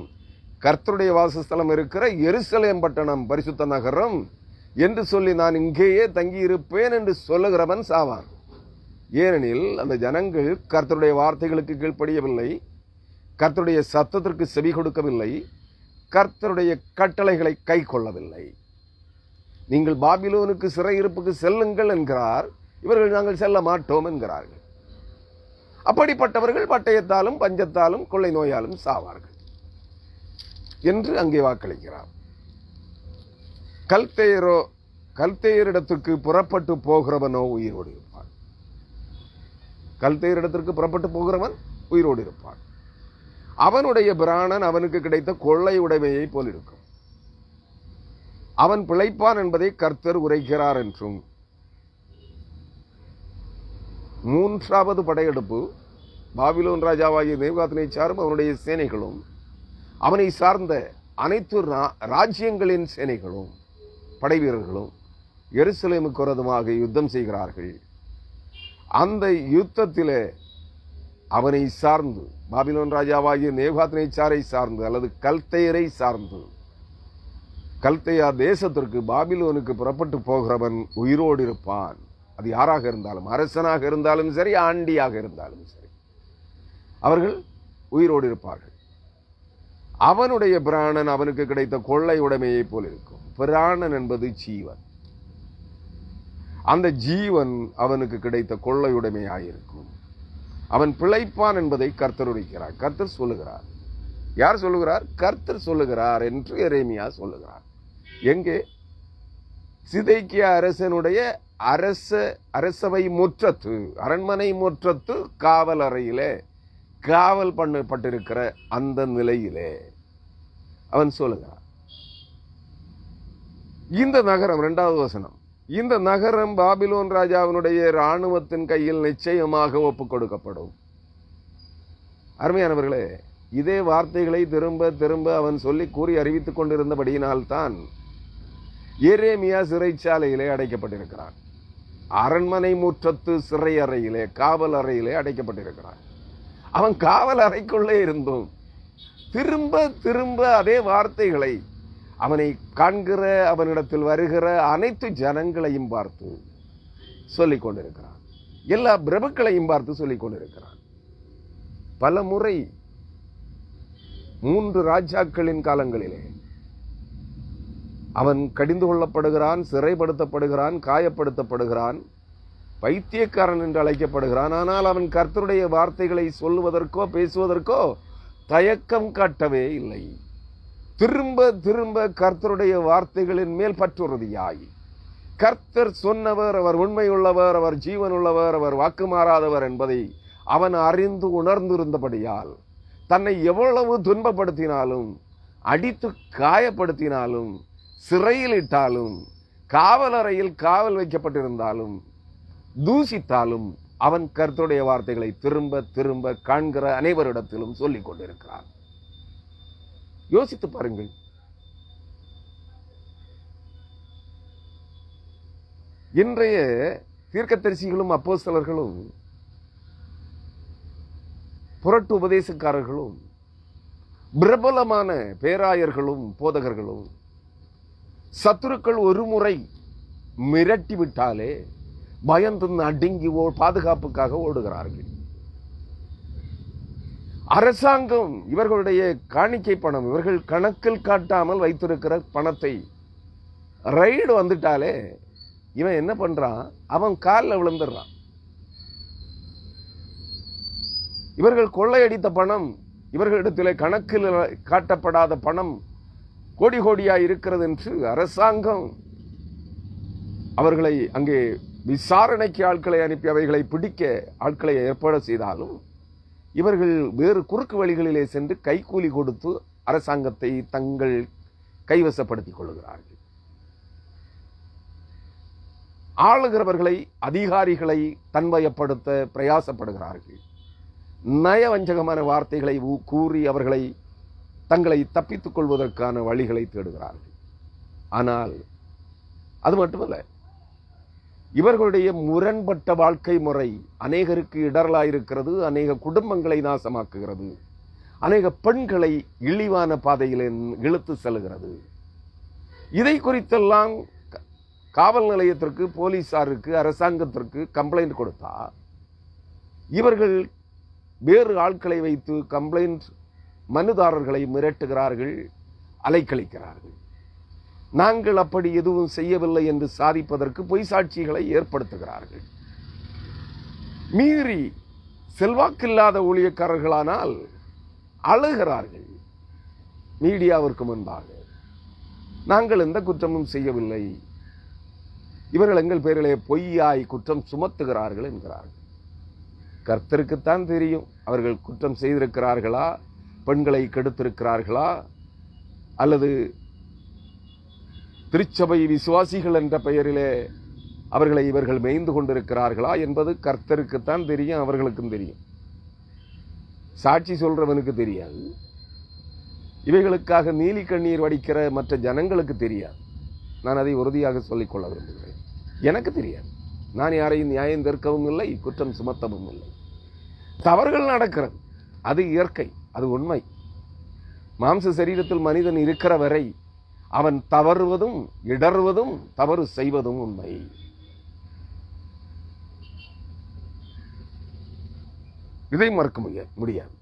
கர்த்தருடைய வாசஸ்தலம் இருக்கிற எருசலேம் பட்டணம், பரிசுத்த நகரம் என்று சொல்லி நான் இங்கேயே தங்கியிருப்பேன் என்று சொல்லுகிறவன் சாவான். ஏனெனில் அந்த ஜனங்கள் கர்த்தருடைய வார்த்தைகளுக்கு கீழ்ப்படியவில்லை, கர்த்தருடைய சத்தத்திற்கு செவி கொடுக்கவில்லை, கர்த்தருடைய கட்டளைகளை கை கொள்ளவில்லை. நீங்கள் பாபிலோனுக்கு சிறையிருப்புக்கு செல்லுங்கள் என்கிறார். இவர்கள் நாங்கள் செல்ல மாட்டோம் என்கிறார்கள். அப்படிப்பட்டவர்கள் பட்டயத்தாலும் பஞ்சத்தாலும் கொள்ளை நோயாலும் சாவார்கள் என்று அங்கே வாக்களிக்கிறார். கல்தேயரிடத்திற்கு புறப்பட்டு போகிறவனோ உயிரோடு இருப்பான். கல்தேயரிடத்திற்கு புறப்பட்டு போகிறவன் உயிரோடு இருப்பான். அவனுடைய பிராணன் அவனுக்கு கிடைத்த கொள்ளை உடைமையை போல் இருக்கும். அவன் பிழைப்பான் என்பதை கர்த்தர் உரைக்கிறார் என்றும். மூன்றாவது படையெடுப்பு பாபிலோன் ராஜாவாகிய நேபுகாத்நேச்சாரும் அவனுடைய சேனைகளும் அவனை சார்ந்த அனைத்து ராஜ்யங்களின் சேனைகளும் படை வீரர்களும் எருசலேமுக்கு விரோதமாக யுத்தம் செய்கிறார்கள். அந்த யுத்தத்திலே அவனை சார்ந்து, பாபிலோன் ராஜாவாகிய நேபுகாத்நேச்சாரை சார்ந்து அல்லது கல்தேயரை சார்ந்து கல்தையா தேசத்திற்கு பாபிலோனுக்கு புறப்பட்டு போகிறவன் உயிரோடு இருப்பான். அது யாராக இருந்தாலும், அரசனாக இருந்தாலும் சரி, ஆண்டியாக இருந்தாலும் சரி, அவர்கள் உயிரோடு இருப்பார்கள். அவனுடைய பிராணன் அவனுக்கு கிடைத்த கொள்ளை உடைமையை போல் இருக்கும். பிராணன் என்பது ஜீவன். அந்த ஜீவன் அவனுக்கு கிடைத்த கொள்ளை உடைமையாயிருக்கும். அவன் பிழைப்பான் என்பதை கர்த்தர் உரைக்கிறார். கர்த்தர் சொல்லுகிறார். யார் சொல்லுகிறார்? கர்த்தர் சொல்லுகிறார் என்று எரேமியா சொல்லுகிறார். எங்கே? சிதேக்கியா அரசனுடைய அரசவை முற்றத்து, அரண்மனை முற்றத்து காவல் அறையிலே காவல் பண்ணப்பட்டிருக்கிற அந்த நிலையிலே அவன் சொல்லுகிறான். இந்த நகரம், 2வது வசனம், இந்த நகரம் பாபிலோன் ராஜாவினுடைய இராணுவத்தின் கையில் நிச்சயமாக ஒப்புக் கொடுக்கப்படும். அருமையானவர்களே, இதே வார்த்தைகளை திரும்ப திரும்ப அவன் சொல்லி கூறி அறிவித்துக் கொண்டிருந்தபடியினால்தான் எரேமியா சிறைச்சாலையிலே அடைக்கப்பட்டிருக்கிறான். அரண்மனை முற்றத்து சிறை அறையிலே, காவல் அறையிலே அடைக்கப்பட்டிருக்கிறான். அவன் காவல் அறைக்குள்ளே இருந்தும் திரும்ப திரும்ப அதே வார்த்தைகளை அவனை காண்கிற, அவனிடத்தில் வருகிற அனைத்து ஜனங்களையும் பார்த்து சொல்லிக் கொண்டிருக்கிறான். எல்லா பிரபுக்களையும் பார்த்து சொல்லிக் கொண்டிருக்கிறான். பல முறை 3 ராஜாக்களின் காலங்களிலே அவன் கடிந்து கொள்ளப்படுகிறான், சிறைப்படுத்தப்படுகிறான், காயப்படுத்தப்படுகிறான், பைத்தியக்காரன் என்று அழைக்கப்படுகிறான். ஆனால் அவன் கர்த்தருடைய வார்த்தைகளை சொல்லுவதற்கோ பேசுவதற்கோ தயக்கம் காட்டவே இல்லை. திரும்ப திரும்ப கர்த்தருடைய வார்த்தைகளின் மேல் பற்றுறுதியாய், கர்த்தர் சொன்னவர், அவர் உண்மையுள்ளவர், அவர் ஜீவனுள்ளவர், அவர் வாக்கு மாறாதவர் என்பதை அவன் அறிந்து உணர்ந்திருந்தபடியால் தன்னை எவ்வளவு துன்பப்படுத்தினாலும், அடித்து காயப்படுத்தினாலும், சிறையில் இட்டாலும், காவலறையில் காவல் வைக்கப்பட்டிருந்தாலும், தூசித்தாலும் அவன் கர்த்தருடைய வார்த்தைகளை திரும்ப திரும்ப காண்கிற அனைவரிடத்திலும் சொல்லிக் கொண்டிருக்கிறான். யோசித்து பாருங்கள். இன்றைய தீர்க்கதரிசிகளும் அப்போஸ்தலர்களும் புரட்டு உபதேசக்காரர்களும் பிரபலமான பேராயர்களும் போதகர்களும் சத்துருக்கள் ஒரு முறை மிரட்டி விட்டாலே பயந்து அடங்கி பாதுகாப்புக்காக ஓடுகிறார்கள். அரசாங்கம் இவர்களுடைய காணிக்கை பணம், இவர்கள் கணக்கில் காட்டாமல் வைத்திருக்கிற பணத்தை ரைடு வந்துட்டாலே இவன் என்ன பண்றான்? அவன் காலில் விழுந்துடுறான். இவர்கள் கொள்ளையடித்த பணம், இவர்களிடத்திலே கணக்கில் காட்டப்படாத பணம் கோடி கோடியாய் இருக்கிறது என்று அரசாங்கம் அவர்களை அங்கே விசாரணைக்கு ஆட்களை அனுப்பி அவைகளை பிடிக்க ஆட்களை ஏற்பாடு செய்தாலும் இவர்கள் வேறு குறுக்கு வழிகளிலே சென்று கைக்கூலி கொடுத்து அரசாங்கத்தை தங்கள் கைவசப்படுத்திக் கொள்கிறார்கள். ஆளுகிறவர்களை, அதிகாரிகளை தன்வயப்படுத்த பிரயாசப்படுகிறார்கள். நயவஞ்சகமான வார்த்தைகளை கூறி அவர்களை தங்களை தப்பித்துக் கொள்வதற்கான வழிகளை தேடுகிறார்கள். ஆனால் அது மட்டுமல்ல, இவர்களுடைய முரண்பட்ட வாழ்க்கை முறை அநேகருக்கு இடரலாயிருக்கிறது, அநேக குடும்பங்களை நாசமாக்குகிறது, அநேக பெண்களை இழிவான பாதையில் இழுத்து செல்கிறது. இதை குறித்தெல்லாம் காவல் நிலையத்திற்கு, போலீசாருக்கு, அரசாங்கத்திற்கு கம்ப்ளைண்ட் கொடுத்தா இவர்கள் வேறு ஆட்களை வைத்து கம்ப்ளைண்ட் மனுதாரர்களை மிரட்டுகிறார்கள், அலைக்கழிக்கிறார்கள். நாங்கள் அப்படி எதுவும் செய்யவில்லை என்று சாதிப்பதற்கு பொய் சாட்சிகளை ஏற்படுத்துகிறார்கள். மீறி செல்வாக்கில்லாத ஊழியக்காரர்களானால் அழுகிறார்கள் மீடியாவிற்கு முன்பாக. நாங்கள் எந்த குற்றமும் செய்யவில்லை, இவர்கள் எங்கள் பேரிலே பொய்யாய் குற்றம் சுமத்துகிறார்கள் என்கிறார்கள். கர்த்தருக்குத்தான் தெரியும் அவர்கள் குற்றம் செய்திருக்கிறார்களா, பெண்களை கெடுத்திருக்கிறார்களா, அல்லது திருச்சபை விசுவாசிகள் என்ற பெயரிலே அவர்களை இவர்கள் மேய்ந்து கொண்டிருக்கிறார்களா என்பது கர்த்தருக்குத்தான் தெரியும், அவர்களுக்கும் தெரியும். சாட்சி சொல்றவனுக்கு தெரியாது, இவைகளுக்காக நீலி கண்ணீர் வடிக்கிற மற்ற ஜனங்களுக்கு தெரியாது. நான் அதை உறுதியாக சொல்லிக்கொள்ள விரும்புகிறேன். எனக்கு தெரியாது. நான் யாரையும் நியாயம் தீர்க்கவும் இல்லை, குற்றம் சுமத்தவும் இல்லை. தவறுகள் நடக்கிறது, அது இயற்கை, அது உண்மை. மாம்ச சரீரத்தில் மனிதன் இருக்கிற வரை அவன் தவறுவதும் இடறுவதும் தவறு செய்வதும் உண்மை. இதை மறுக்க முடியாது.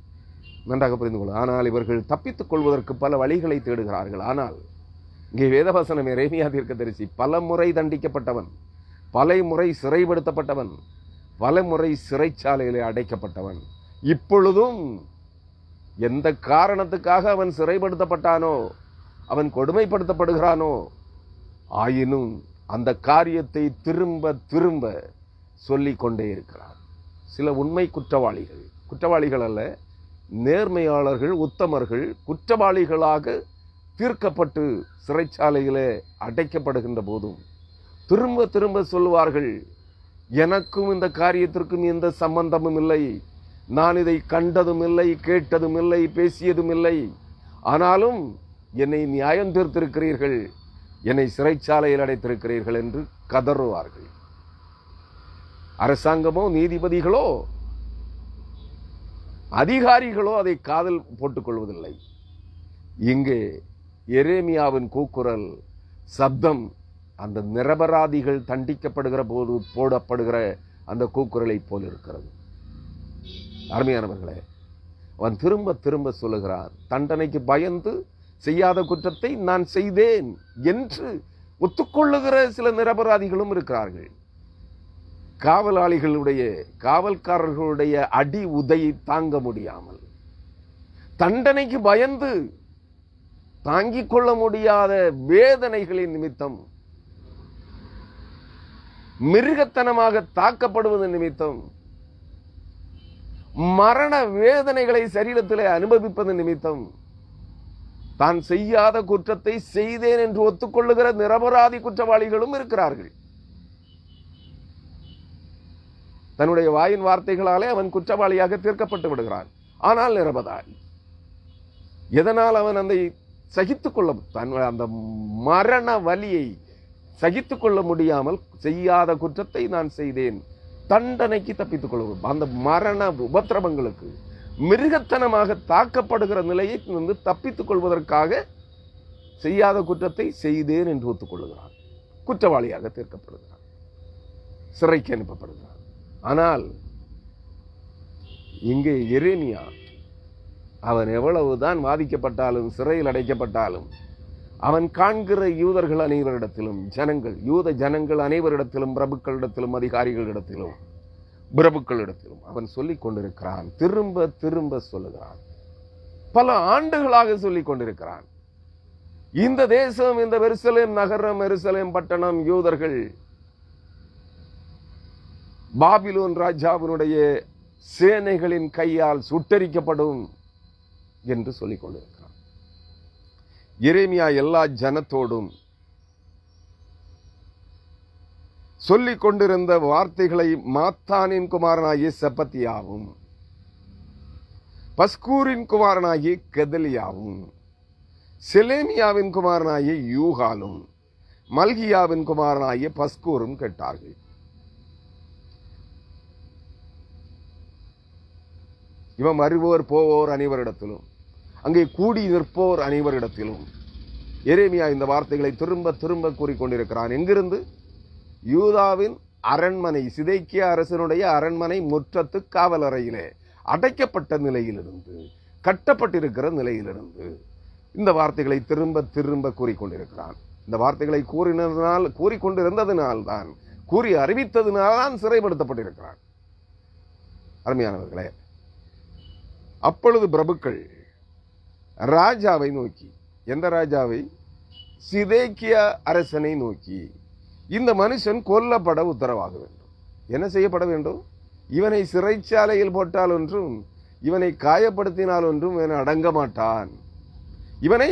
நன்றாக புரிந்து கொள்ள. ஆனால் இவர்கள் தப்பித்துக் கொள்வதற்கு பல வழிகளை தேடுகிறார்கள். ஆனால் இங்கே வேதவசனம் எரேமியா தீர்க்கதரிசி பல முறை தண்டிக்கப்பட்டவன், பல முறை சிறைப்படுத்தப்பட்டவன், பல முறை சிறைச்சாலையிலே அடைக்கப்பட்டவன். இப்பொழுதும் எந்த காரணத்துக்காக அவன் சிறைப்படுத்தப்பட்டானோ, அவன் கொடுமைப்படுத்தப்படுகிறானோ, ஆயினும் அந்த காரியத்தை திரும்ப திரும்ப சொல்லிக் கொண்டே இருக்கிறான். சில உண்மை குற்றவாளிகள் அல்ல, நேர்மையாளர்கள், உத்தமர்கள் குற்றவாளிகளாக தீர்க்கப்பட்டு சிறைச்சாலையிலே அடைக்கப்படுகின்ற போதும் திரும்ப திரும்ப சொல்லுவார்கள், எனக்கும் இந்த காரியத்திற்கும் எந்த சம்பந்தமும் இல்லை, நான் இதை கண்டதும் இல்லை, கேட்டதும் இல்லை, பேசியதும் இல்லை, ஆனாலும் என்னை நியாயம் தீர்த்திருக்கிறீர்கள், என்னை சிறைச்சாலையில் அடைத்திருக்கிறீர்கள் என்று கதறுவார்கள். அரசாங்கமோ, நீதிபதிகளோ, அதிகாரிகளோ அதை காதில் போட்டுக் கொள்வதில்லை. இங்கே எரேமியாவின் கூக்குரல் சப்தம் அந்த நிரபராதிகள் தண்டிக்கப்படுகிற போது போடப்படுகிற அந்த கூக்குரலை போல் இருக்கிறது. அருமையானவர்களே, அவன் திரும்ப திரும்ப சொல்லுகிறான், தண்டனைக்கு பயந்து செய்யாத குற்றத்தை நான் செய்தேன் என்று ஒத்துக்கொள்ளுகிற சில நிரபராதிகளும் இருக்கிறார்கள். காவல்காரர்களுடைய அடி உதையை தாங்க முடியாமல், தண்டனைக்கு பயந்து தாங்கிக் கொள்ள முடியாத வேதனைகளின் நிமித்தம், மிருகத்தனமாக தாக்கப்படுவதன் நிமித்தம், மரண வேதனைகளை சரீரத்திலே அனுபவிப்பதன் நிமித்தம் தான் செய்யாத குற்றத்தை செய்தேன் என்று ஒத்துக்கொள்ளுகிற நிரபராதி குற்றவாளிகளும் இருக்கிறார்கள். தன்னுடைய வாயின் வார்த்தைகளாலே அவன் குற்றவாளியாக தீர்க்கப்பட்டு விடுகிறான். ஆனால் நிரபராதி. எதனால் அவன் அந்த சகித்துக் கொள்ள, அந்த மரண வலியை சகித்துக் கொள்ள முடியாமல், செய்யாத குற்றத்தை நான் செய்தேன், தண்டனைக்கு தப்பித்துக் கொள்வோம், அந்த மரண உபத்திரவங்களுக்கு மிருகத்தனமாக தாக்கப்படுகிற நிலையை தப்பித்துக் கொள்வதற்காக செய்யாத குற்றத்தை செய்தேன் என்று ஒத்துக்கொள்ளுகிறான். குற்றவாளியாக தீர்க்கப்படுகிறான், சிறைக்கு அனுப்பப்படுகிறான். ஆனால் இங்கே எரேமியா அவன் எவ்வளவுதான் வாதிக்கப்பட்டாலும், சிறையில் அடைக்கப்பட்டாலும், அவன் காண்கிற யூதர்கள் அனைவரிடத்திலும், யூத ஜனங்கள் அனைவரிடத்திலும், பிரபுக்களிடத்திலும், அதிகாரிகளிடத்திலும், பிரபுக்களிடத்திலும் அவன் சொல்லிக் கொண்டிருக்கிறான். திரும்ப திரும்ப சொல்லுகிறான். பல ஆண்டுகளாக சொல்லிக் கொண்டிருக்கிறான். இந்த தேசம், இந்த எருசலேம் நகரம், எருசலேம் பட்டணம், யூதர்கள் பாபிலோன் ராஜாவினுடைய சேனைகளின் கையால் சுட்டரிக்கப்படும் என்று சொல்லிக் கொண்டிருக்கிறான். எரேமியா எல்லா ஜனத்தோடும் சொல்லிக் கொண்டிருந்த வார்த்தைகளை மாத்தானின் குமாரனாகிய செப்பத்தியாவும், பஸ்கூரின் குமாரனாகிய கெதலியாவும், செலேமியாவின் குமாரனாகிய யூகாலும், மல்கியாவின் குமாரனாகிய பஸ்கூரும் கேட்டார்கள். இவன் வருவோர் போவோர் அனைவரிடத்திலும், அங்கே கூடி நிற்போர் அனைவரிடத்திலும் எரேமியா இந்த வார்த்தைகளை திரும்ப திரும்ப கூறிக்கொண்டிருக்கிறான். எங்கிருந்து? யூதாவின் அரண்மனை, சிதேக்கியா அரசனுடைய அரண்மனை முற்றத்து காவலறையிலே அடைக்கப்பட்ட நிலையிலிருந்து, கட்டப்பட்டிருக்கிற நிலையிலிருந்து இந்த வார்த்தைகளை திரும்ப திரும்ப கூறிக்கொண்டிருக்கிறான். இந்த வார்த்தைகளை கூறிக்கொண்டிருந்ததினால்தான், கூறி அறிவித்ததினால்தான் சிறைப்படுத்தப்பட்டிருக்கிறான். அருமையானவர்களே, அப்பொழுது பிரபுக்கள் ராஜாவை நோக்கி, எந்த ராஜாவை? சிதேக்கியா அரசனை நோக்கி, இந்த மனுஷன் கொல்லப்பட உத்தரவாக வேண்டும். என்ன செய்யப்பட வேண்டும்? இவனை சிறைச்சாலையில் போட்டால் ஒன்றும், இவனை காயப்படுத்தினால் ஒன்றும் இவன் அடங்க மாட்டான். இவனை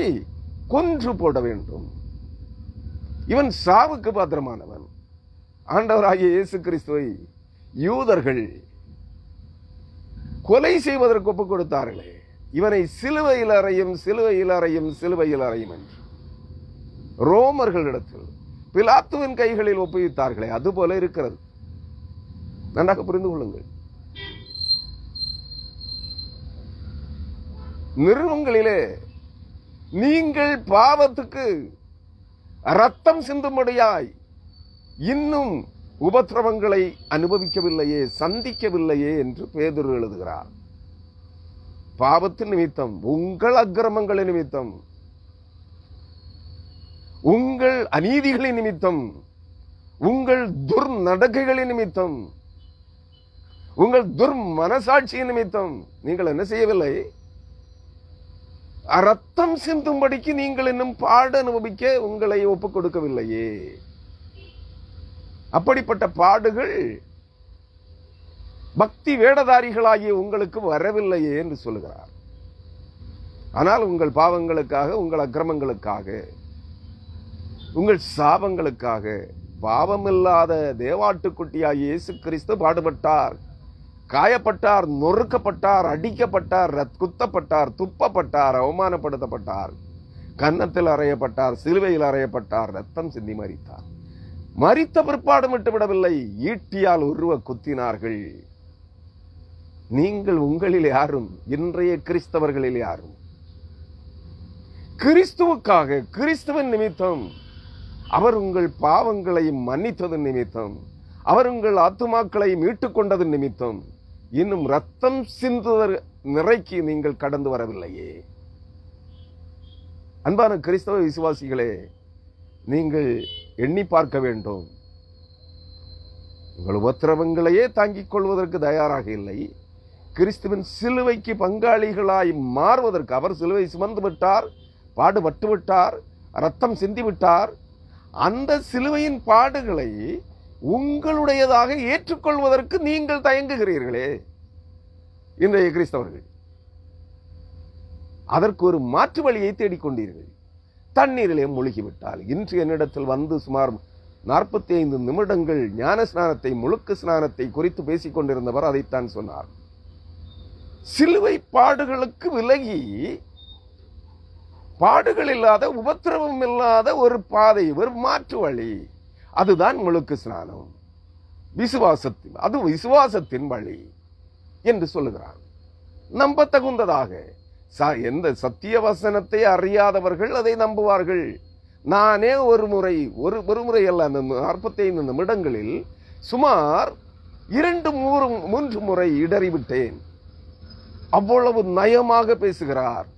கொன்று போட வேண்டும். இவன் சாவுக்கு பாத்திரமானவன். ஆண்டவராகிய இயேசு கிறிஸ்துவை யூதர்கள் கொலை செய்வதற்கு ஒப்புக் கொடுத்தார்களே, இவனை சிலுவையில் அறையும், சிலுவையில் அறையும், சிலுவையில் அறையும் என்று ரோமர்களிடத்தில் பிலாத்துவின் கைகளில் ஒப்புவித்தார்களே, அதுபோல இருக்கிறது. நன்றாக புரிந்து கொள்ளுங்கள். நிறுவங்களிலே நீங்கள் பாவத்துக்கு ரத்தம் சிந்தும்படியாய் இன்னும் உபத்திரவங்களை அனுபவிக்கவில்லையே, சந்திக்கவில்லையே என்று பேதுரு எழுதுகிறார். பாவத்தின் நிமித்தம், உங்கள் அக்கிரமங்களின் நிமித்தம், உங்கள் அநீதிகளின் நிமித்தம், உங்கள் துர்நடக்கைகளின் நிமித்தம், உங்கள் துர்மனசாட்சியின் நிமித்தம் நீங்கள் என்ன செய்யவில்லை? ரத்தம் சிந்தும்படிக்கு நீங்கள் இன்னும் பாடு அனுபவிக்க உங்களை ஒப்புக் கொடுக்கவில்லையே. அப்படிப்பட்ட பாடுகள் பக்தி வேடதாரிகளாகிய உங்களுக்கு வரவில்லையே என்று சொல்லுகிறார். ஆனால் உங்கள் பாவங்களுக்காக, உங்கள் அக்கிரமங்களுக்காக, உங்கள் சாபங்களுக்காக பாவமில்லாத தேவாட்டுக்குட்டியாகிய இயேசு கிறிஸ்து பாடுபட்டார், காயப்பட்டார், நொறுக்கப்பட்டார், அடிக்கப்பட்டார், குத்தப்பட்டார், துப்பப்பட்டார், அவமானப்படுத்தப்பட்டார், கன்னத்தில் அறையப்பட்டார், சிலுவையில் அறையப்பட்டார், ரத்தம் சிந்தி மரித்தார். மரித்த பிற்பாடு விட்டு விடவில்லை, ஈட்டியால் உருவ குத்தினார்கள். நீங்கள் உங்களில் யாரும், இன்றைய கிறிஸ்தவர்களில் யாரும் கிறிஸ்துவுக்காக, கிறிஸ்துவின் நிமித்தம், அவர் உங்கள் பாவங்களை மன்னித்தது நிமித்தம், அவர் உங்கள் ஆத்துமாக்களை மீட்டுக் கொண்டது நிமித்தம் இன்னும் ரத்தம் சிந்துதல் நிறைக்கு நீங்கள் கடந்து வரவில்லையே. அன்பான கிறிஸ்தவ விசுவாசிகளே, நீங்கள் எண்ணி பார்க்க வேண்டும். உங்கள் உபத்திரவங்களையே தாங்கிக் கொள்வதற்கு தயாராக இல்லை, கிறிஸ்துவின் சிலுவைக்கு பங்காளிகளாய் மாறுவதற்கு. அவர் சிலுவை சுமந்து விட்டார், பாடுபட்டு விட்டார், ரத்தம் சிந்தி விட்டார். அந்த சிலுவையின் பாடுகளை உங்களுடையதாக ஏற்றுக்கொள்வதற்கு நீங்கள் தயங்குகிறீர்களே இன்றைய கிறிஸ்தவர்கள். அதற்கு ஒரு மாற்று வழியை தேடிக்கொண்டீர்கள். தண்ணீரிலே மூழ்கிவிட்டால், இன்று என்னிடத்தில் வந்து சுமார் 45 நிமிடங்கள் ஞான ஸ்நானத்தை, முழுக்கு ஸ்நானத்தை குறித்து பேசிக் கொண்டிருந்தவர் அதைத்தான் சொன்னார். சிலுவை பாடுகளுக்கு விலகி, பாடுகள் இல்லாத, உபத்திரவம் இல்லாத ஒரு பாதை, ஒரு மாற்று வழி, அதுதான் முழுக்கு ஸ்நானம். விசுவாசத்தின், அது விசுவாசத்தின் வழி என்று சொல்லுகிறார். நம்ப தகுந்ததாக, எந்த சத்திய வசனத்தை அறியாதவர்கள் அதை நம்புவார்கள். நானே ஒரு முறை அல்ல, அந்த 45 நிமிடங்களில் சுமார் 2-3 முறை இடறிவிட்டேன். அவ்வளவு நயமாக பேசுகிறார்,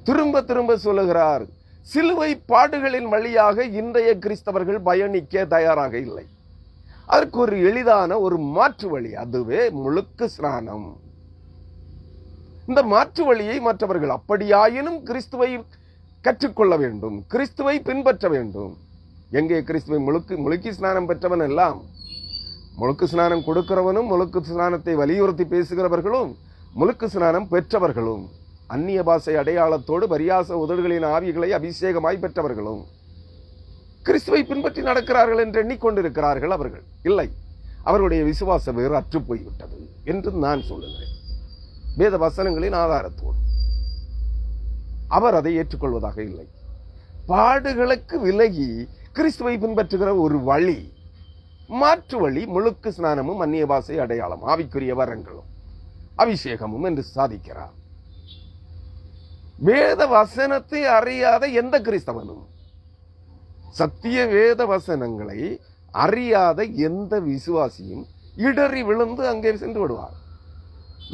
திரும்ப திரும்ப சொல்லுகிறார். சிலுவை பாடுகளின் வழியாக இன்றைய கிறிஸ்தவர்கள் பயணிக்க தயாராக இல்லை. அதற்கு ஒரு எளிதான ஒரு மாற்று வழி, அதுவே முழுக்கு ஸ்நானம். இந்த மாற்று வழியை மற்றவர்கள் அப்படியாயினும் கிறிஸ்துவை கற்றுக்கொள்ள வேண்டும், கிறிஸ்துவை பின்பற்ற வேண்டும். எங்கே கிறிஸ்துவை முழுக்கி ஸ்நானம் பெற்றவன் எல்லாம், முழுக்கு ஸ்நானம் கொடுக்கிறவனும், முழுக்கு ஸ்நானத்தை வலியுறுத்தி பேசுகிறவர்களும், முழுக்கு ஸ்நானம் பெற்றவர்களும், அந்நிய பாஷை அடையாளத்தோடு பரியாச உதடுகளின் ஆவிகளை அபிஷேகமாய் பெற்றவர்களும் கிறிஸ்துவை பின்பற்றி நடக்கிறார்கள் என்று எண்ணிக்கொண்டிருக்கிறார்கள். அவர்கள் இல்லை, அவருடைய விசுவாசம் வேறு அற்று போய்விட்டது என்று நான் சொல்லுகிறேன். வேத வசனங்களின் ஆதாரத்தோடு அவர் அதை ஏற்றுக்கொள்வதாக இல்லை. பாடுகளுக்கு விலகி கிறிஸ்துவை பின்பற்றுகிற ஒரு வழி, மாற்று வழி, முழுக்கு ஸ்நானமும் அந்நிய பாஷை அடையாளம், ஆவிக்குரிய வரங்களும் அபிஷேகமும் என்று சாதிக்கிறார். வேத வசனத்தை அறியாத எந்த கிறிஸ்தவனும், சத்திய வேத வசனங்களை அறியாத எந்த விசுவாசியும் இடறி விழுந்து அங்கே சென்று விடுவார்.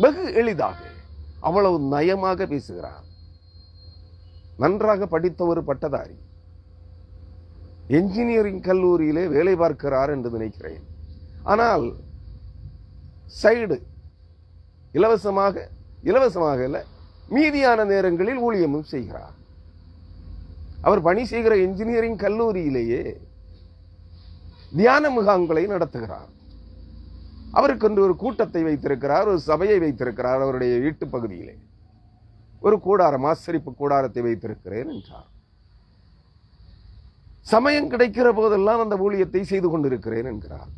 வெகு எளிதாக, அவ்வளவு நயமாக பேசுகிறார். நன்றாக படித்த ஒரு பட்டதாரி, என்ஜினியரிங் கல்லூரியிலே வேலை பார்க்கிறார் என்று நினைக்கிறேன். ஆனால் சைடு இலவசமாக இல்லை, மீதியான நேரங்களில் ஊழியமும் செய்கிறார். அவர் பணி செய்கிற என்ஜினியரிங் கல்லூரியிலேயே தியான முகாம்களை நடத்துகிறார். அவருக்கு ஒரு கூட்டத்தை வைத்திருக்கிறார், ஒரு சபையை வைத்திருக்கிறார். அவருடைய வீட்டு பகுதியிலே ஒரு கூடாரம், ஆசரிப்பு கூடாரத்தை வைத்திருக்கிறேன் என்றார். சமயம் கிடைக்கிற போதெல்லாம் அந்த ஊழியத்தை செய்து கொண்டிருக்கிறேன் என்கிறார்.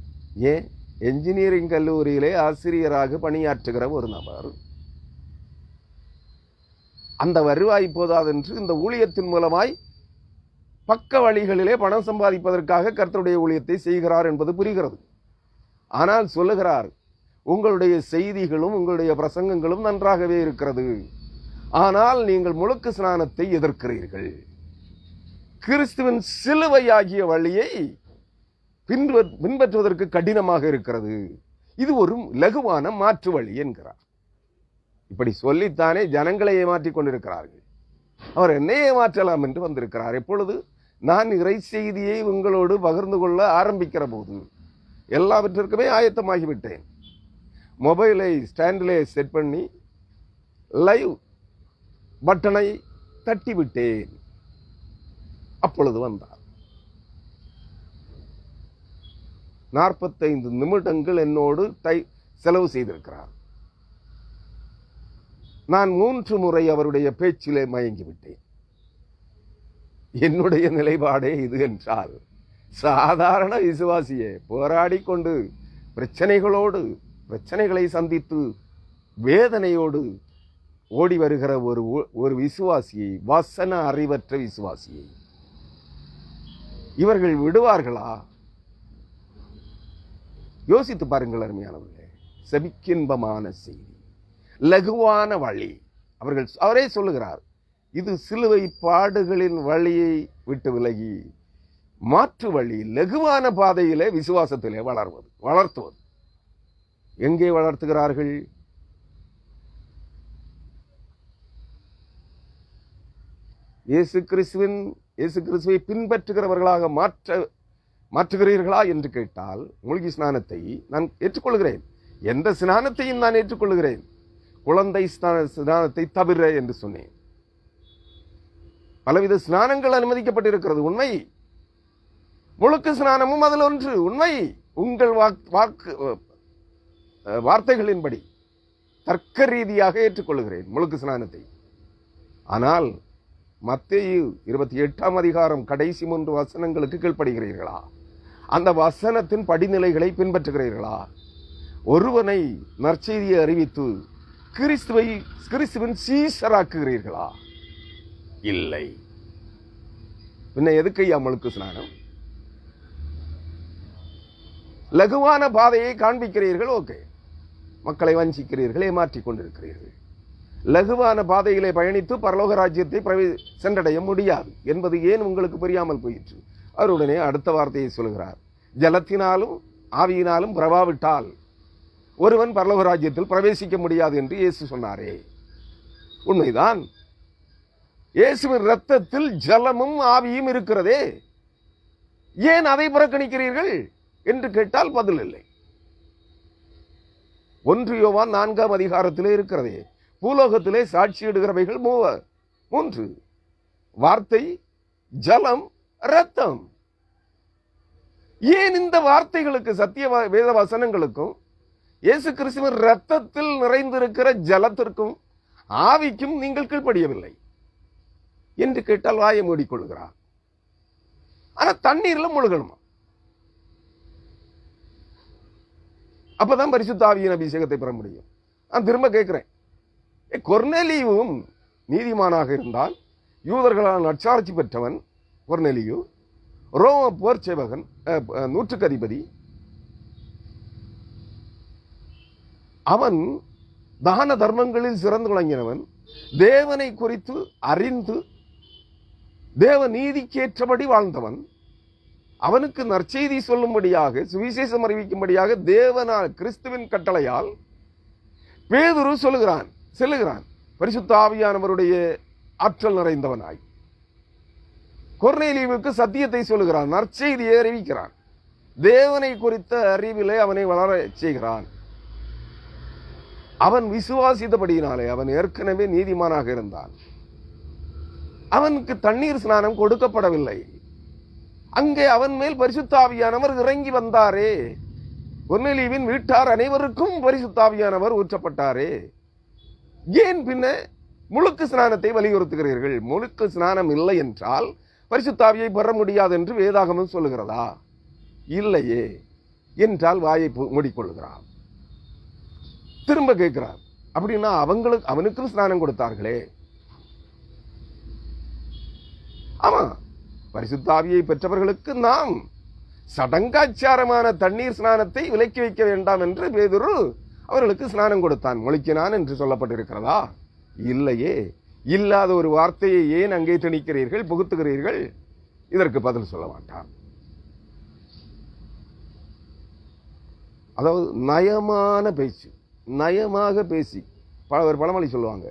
ஏன்? என்ஜினியரிங் கல்லூரியிலே ஆசிரியராக பணியாற்றுகிற ஒரு நபர் அந்த வருவாய் போதாதென்று இந்த ஊழியத்தின் மூலமாய் பக்க வழிகளிலே பணம் சம்பாதிப்பதற்காக கர்த்தருடைய ஊழியத்தை செய்கிறார் என்பது புரிகிறது. ஆனால் சொல்லுகிறார், உங்களுடைய செய்திகளும் உங்களுடைய பிரசங்கங்களும் நன்றாகவே இருக்கிறது, ஆனால் நீங்கள் முழுக்கு ஸ்நானத்தை எதிர்க்கிறீர்கள். கிறிஸ்துவின் சிலுவையாகிய வழியை பின்பற்றுவதற்கு கடினமாக இருக்கிறது. இது ஒரு லகுவான மாற்று வழி என்கிறார். இப்படி சொல்லித்தானே ஜனங்களை ஏமாற்றிக் கொண்டிருக்கிறார்கள். அவர் என்னை ஏமாற்றலாம் என்று வந்திருக்கிறார். எப்பொழுது நான் இறை செய்தியை உங்களோடு பகிர்ந்து கொள்ள ஆரம்பிக்கிற போது எல்லாவற்றிற்குமே ஆயத்தமாகிவிட்டேன். மொபைலை ஸ்டாண்டிலே செட் பண்ணி லைவ் பட்டனை தட்டிவிட்டேன். அப்பொழுது வந்தார். 45 நிமிடங்கள் என்னோடு செலவு செய்திருக்கிறார். நான் 3 முறை அவருடைய பேச்சிலே மயங்கிவிட்டேன். என்னுடைய நிலைப்பாடே இது என்றால், சாதாரண விசுவாசியே போராடி கொண்டு பிரச்சனைகளை சந்தித்து வேதனையோடு ஓடி வருகிற ஒரு விசுவாசியை, வசன அறிவற்ற விசுவாசியை இவர்கள் விடுவார்களா? யோசித்து பாருங்கள் அருமையானவர்களே. செபிக்கின்பமான செய்தி, லகுவான வழி. அவரே சொல்லுகிறார், இது சிலுவை பாடுகளின் வழியை விட்டு விலகி மாற்று வழி, லகுவான பாதையிலே விசுவாசத்திலே வளர்த்துவது. எங்கே வளர்த்துகிறார்கள்? இயேசு கிறிஸ்துவை பின்பற்றுகிறவர்களாக மாற்றுகிறீர்களா என்று கேட்டால், மூழ்கி ஸ்நானத்தை நான் ஏற்றுக்கொள்கிறேன். எந்த ஸ்நானத்தையும் நான் ஏற்றுக்கொள்கிறேன், குழந்தை ஸ்நானத்தை தவிர என்று சொன்னேன். பலவித ஸ்நானங்கள் அனுமதிக்கப்பட்டிருக்கிறது, உண்மை. முழுக்கு ஸ்நானமும் அதில் ஒன்று, உண்மை. உங்கள் வார்த்தைகளின்படி தர்க்க ரீதியாக ஏற்றுக்கொள்கிறேன் முழுக்கு ஸ்நானத்தை. ஆனால் மத்தேயு 28ஆம் அதிகாரம் கடைசி 3 வசனங்களுக்கு கீழ்ப்படுகிறீர்களா? அந்த வசனத்தின் படிநிலைகளை பின்பற்றுகிறீர்களா? ஒருவனை நற்செய்தியை அறிவித்து கிறிஸ்துவின் சீசராக்குகிறீர்களா? இல்லை. பின்ன எதுக்கையா முழுக்கு ஸ்நானம்? லகுவான பாதையை காண்பிக்கிறீர்கள், ஓகே. மக்களை வஞ்சிக்கிறீர்கள், ஏமாற்றிக் கொண்டிருக்கிறீர்கள். லகுவான பாதையிலே பயணித்து பரலோக ராஜ்யத்தை சென்றடைய முடியாது என்பது ஏன் உங்களுக்கு புரியாமல் போயிற்று? அவருடனே அடுத்த வார்த்தையை சொல்கிறார், ஜலத்தினாலும் ஆவியினாலும் பிரவாவிட்டால் ஒருவன் பரலோக ராஜ்யத்தில் பிரவேசிக்க முடியாது என்று இயேசு சொன்னாரே. உண்மைதான். இயேசுவின் இரத்தத்தில் ஜலமும் ஆவியும் இருக்கிறதே, ஏன் அதை புறக்கணிக்கிறீர்கள் என்று கேட்டால் பதில் இல்லை. 1 யோவான் 4ஆம் அதிகாரத்திலே இருக்கிறதே, பூலோகத்திலே சாட்சியிடுகிறவைகள் 3: வார்த்தை, ஜலம், இரத்தம். ஏன் இந்த வார்த்தைகளுக்கு, சத்திய வேத வசனங்களுக்கும் இயேசு கிறிஸ்துவின் இரத்தத்தில் நிறைந்திருக்கிற ஜலத்திற்கும் ஆவிக்கும் நீங்கள் கீழ்ப்படியவில்லை என்று கேட்டால் வாயை மூடிக்கொள்கிறார். ஆனா தண்ணீர்ல முழுகணுமா? அப்பதான் பரிசுத்த ஆவியின் அபிஷேகத்தை பெற முடியும். நான் திரும்ப கேட்கிறேன், கொர்நேலியுவும் நீதிமானாக இருந்தால், யூதர்களால் நற்சாட்சி பெற்றவன் கொர்நேலியு, ரோம போர் சேவகன், 100க்கு அதிபதி, அவன் தான தர்மங்களில் சிறந்து விளங்கினவன், தேவனை குறித்து அறிந்து தேவ நீதிக்கேற்றபடி வாழ்ந்தவன். அவனுக்கு நற்செய்தி சொல்லும்படியாக, சுவிசேஷம் அறிவிக்கும்படியாக தேவனால் கிறிஸ்துவின் கட்டளையால் பேதுரு செல்லுகிறான் பரிசுத்த ஆவியானவருடைய ஆற்றல் நிறைந்தவனாய். கொர்நேலியுவுக்கு சத்தியத்தை சொல்லுகிறான், நற்செய்தியை அறிவிக்கிறான், தேவனை குறித்த அறிவிலே அவனை வளர செய்கிறான். அவன் விசுவாசித்தபடியினாலே அவன் ஏற்கனவே நீதிமானாக இருந்தான். அவனுக்கு தண்ணீர் ஸ்நானம் கொடுக்கப்படவில்லை. அங்கே அவன் மேல் பரிசுத்த ஆவியானவர் இறங்கி வந்தாரே. கொர்நேலியுவின் வீட்டார் அனைவருக்கும் பரிசுத்த ஆவியானவர் ஊற்றப்பட்டாரே. ஏன் பின்ன முழுக்கு ஸ்நானத்தை வலியுறுத்துகிறீர்கள்? முழுக்கு ஸ்நானம் இல்லை என்றால் பரிசுத்த ஆவியை பெற முடியாது என்று வேதாகமம் சொல்லுகிறதா? இல்லையே என்றால் வாயை மூடிக்கொள்கிறார். திரும்ப கேட்கிறார், அப்படின்னா அவனுக்கும் ஸ்நானம் கொடுத்தார்களே. ஆமா, பரிசுத்த ஆவியை பெற்றவர்களுக்கு நாம் சடங்காச்சாரமான தண்ணீர் ஸ்நானத்தை விலக்கி வைக்க வேண்டாம் என்று பேதுரு அவர்களுக்கு ஸ்நானம் கொடுத்தான். முழுக்கினான் என்று சொல்லப்பட்டிருக்கிறதா? இல்லையே. இல்லாத ஒரு வார்த்தையை ஏன் அங்கே திணிக்கிறீர்கள், புகுத்துகிறீர்கள்? இதற்கு பதில் சொல்ல மாட்டார். அதாவது நயமான பேச்சு, நயமாக பேசி, ஒரு பழமொழி சொல்லுவாங்க,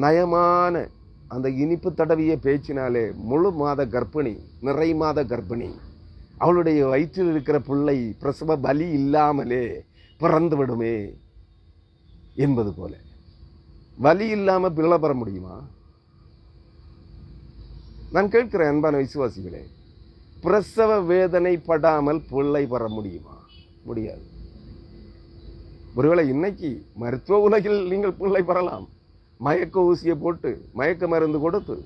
நயமான அந்த இனிப்பு தடவிய பேச்சினாலே முழு மாத கர்ப்பிணி, நிறை மாத கர்ப்பிணி, அவளுடைய வயிற்றில் இருக்கிற பிள்ளை பிரசவ பலி இல்லாமலே பிறந்து விடுமே என்பது போல. வலி இல்லாம பிள்ளை பெற முடியுமா? நான் கேட்கிறேன் அன்பான விசுவாசிகளே, பிரசவ வேதனை படாமல் பிள்ளை பெற முடியுமா? முடியாது. ஒருவேளை இன்னைக்கு மருத்துவ உலகில் நீங்கள் பிள்ளை பெறலாம். மயக்க ஊசியை போட்டு, மயக்க மருந்து கொடுத்து,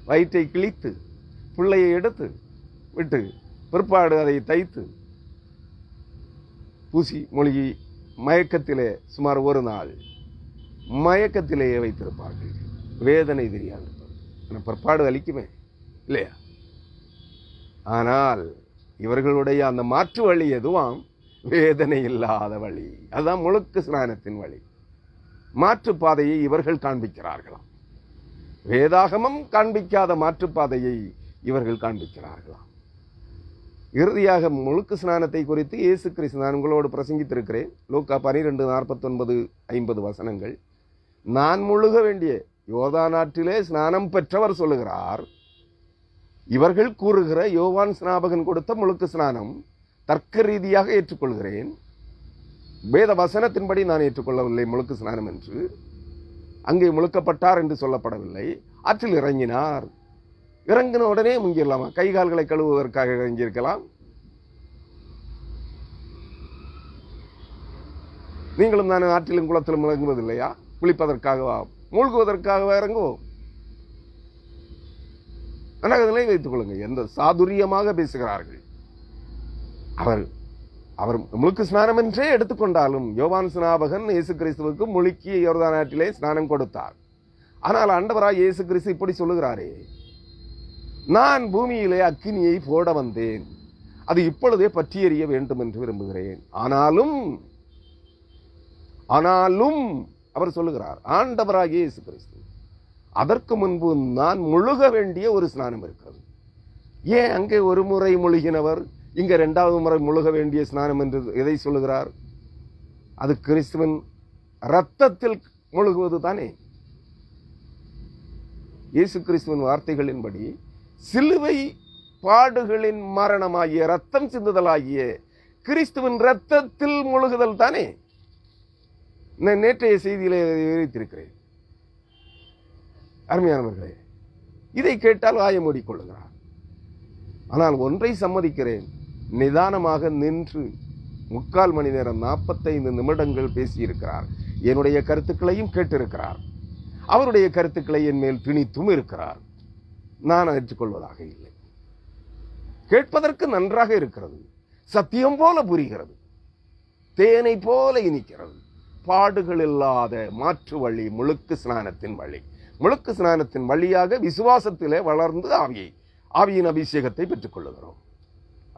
வயிற்றை கிழித்து, பிள்ளையை எடுத்து விட்டு பிற்பாடு அதை தைத்து பூசி மொழிகி மயக்கத்திலே சுமார் ஒரு நாள் மயக்கத்திலேயே வைத்திருப்பார்கள். வேதனை தெரியாது, பிற்பாடு அளிக்குமே இல்லையா? ஆனால் இவர்களுடைய அந்த மாற்று வழி எதுவாம்? வேதனை இல்லாத வழி. அதுதான் முழுக்கு ஸ்நானத்தின் வழி. மாற்றுப்பாதையை இவர்கள் காண்பிக்கிறார்களாம். வேதாகமம் காண்பிக்காத மாற்றுப்பாதையை இவர்கள் காண்பிக்கிறார்களாம். இறுதியாக முழுக்கு ஸ்நானத்தை குறித்து இயேசு கிறிஸ்து, நான் உங்களோடு பிரசங்கித்திருக்கிறேன், லூக்கா 12:49-50 வசனங்கள். நான் முழுக வேண்டிய யோர்தான் ஆற்றிலே ஸ்நானம் பெற்றவர் சொல்லுகிறார். இவர்கள் கூறுகிற யோவான் ஸ்நாபகன் கொடுத்த முழுக்கு ஸ்நானம் தர்க்க ரீதியாக ஏற்றுக்கொள்கிறேன். வேத வசனத்தின்படி நான் ஏற்றுக்கொள்ளவில்லை முழுக்கு ஸ்நானம் என்று. அங்கே முழுக்கப்பட்டார் என்று சொல்லப்படவில்லை. ஆற்றில் இறங்கினார். இறங்கின உடனே முங்கிடலாமா? கை கால்களை கழுவுவதற்காக இறங்கியிருக்கலாம். நீங்களும் நான் ஆற்றிலும் குளத்திலும் இறங்குவதில்லையா? குளிப்பதற்காகவா, மூழ்குவதற்காகவா இறங்குவோம்? அதனை வைத்துக் கொள்ளுங்க. எந்த சாதுரியமாக பேசுகிறார்கள். அவர் முழுக்கு ஸ்நானம் என்றே எடுத்துக்கொண்டாலும் யோவான் ஸ்நாபகன் இயேசு கிறிஸ்துவுக்கு முழுக்கிய யோர்தான் ஆற்றிலே ஸ்நானம் கொடுத்தார். ஆனால் ஆண்டவராய் இயேசு கிறிஸ்து இப்படி சொல்லுகிறாரே, நான் பூமியிலே அக்கினியை போட வந்தேன், அது இப்பொழுதே பற்றி எறிய வேண்டும் என்று விரும்புகிறேன். ஆனாலும் அவர் சொல்லுகிறார், ஆண்டவராகிய இயேசு கிறிஸ்து, அதற்கு முன்பு நான் முழுக வேண்டிய ஒரு ஸ்நானம் இருக்கிறது. ஏன் அங்கே ஒரு முறை முழுகினவர் இங்க 2வது முறை முழுக வேண்டிய ஸ்நானம் என்று எதை சொல்லுகிறார்? அது கிறிஸ்துவின் இரத்தத்தில் முழுகுவது தானே. இயேசு கிறிஸ்துவின் வார்த்தைகளின்படி சிலுவை பாடுகளின் மரணமாகிய ரத்தம் சிந்துதலாகிய கிறிஸ்துவின் இரத்தத்தில் முழுகுதல் தானே. நான் நேற்றைய செய்தியிலே விவரித்திருக்கிறேன். அருமையானவர்களே, இதை கேட்டால் வாயை மூடிக்கொள்ளுகிறார். ஆனால் ஒன்றை சம்மதிக்கிறேன், நிதானமாக நின்று 3/4 மணி நேரம் 45 நிமிடங்கள் பேசியிருக்கிறார். என்னுடைய கருத்துக்களையும் கேட்டிருக்கிறார். அவருடைய கருத்துக்களை என் மேல் திணித்தும் இருக்கிறார். நான் ஏற்றுக்கொள்வதாக இல்லை. கேட்பதற்கு நன்றாக இருக்கிறது, சத்தியம் போல புரிகிறது, தேனை போல இனிக்கிறது. பாடுகள் இல்லாத மாற்று வழி முழுக்கு ஸ்நானத்தின் வழி. முழுக்கு ஸ்நானத்தின் வழியாக விசுவாசத்திலே வளர்ந்து ஆவியின் அபிஷேகத்தை பெற்றுக் கொள்ளுகிறோம்.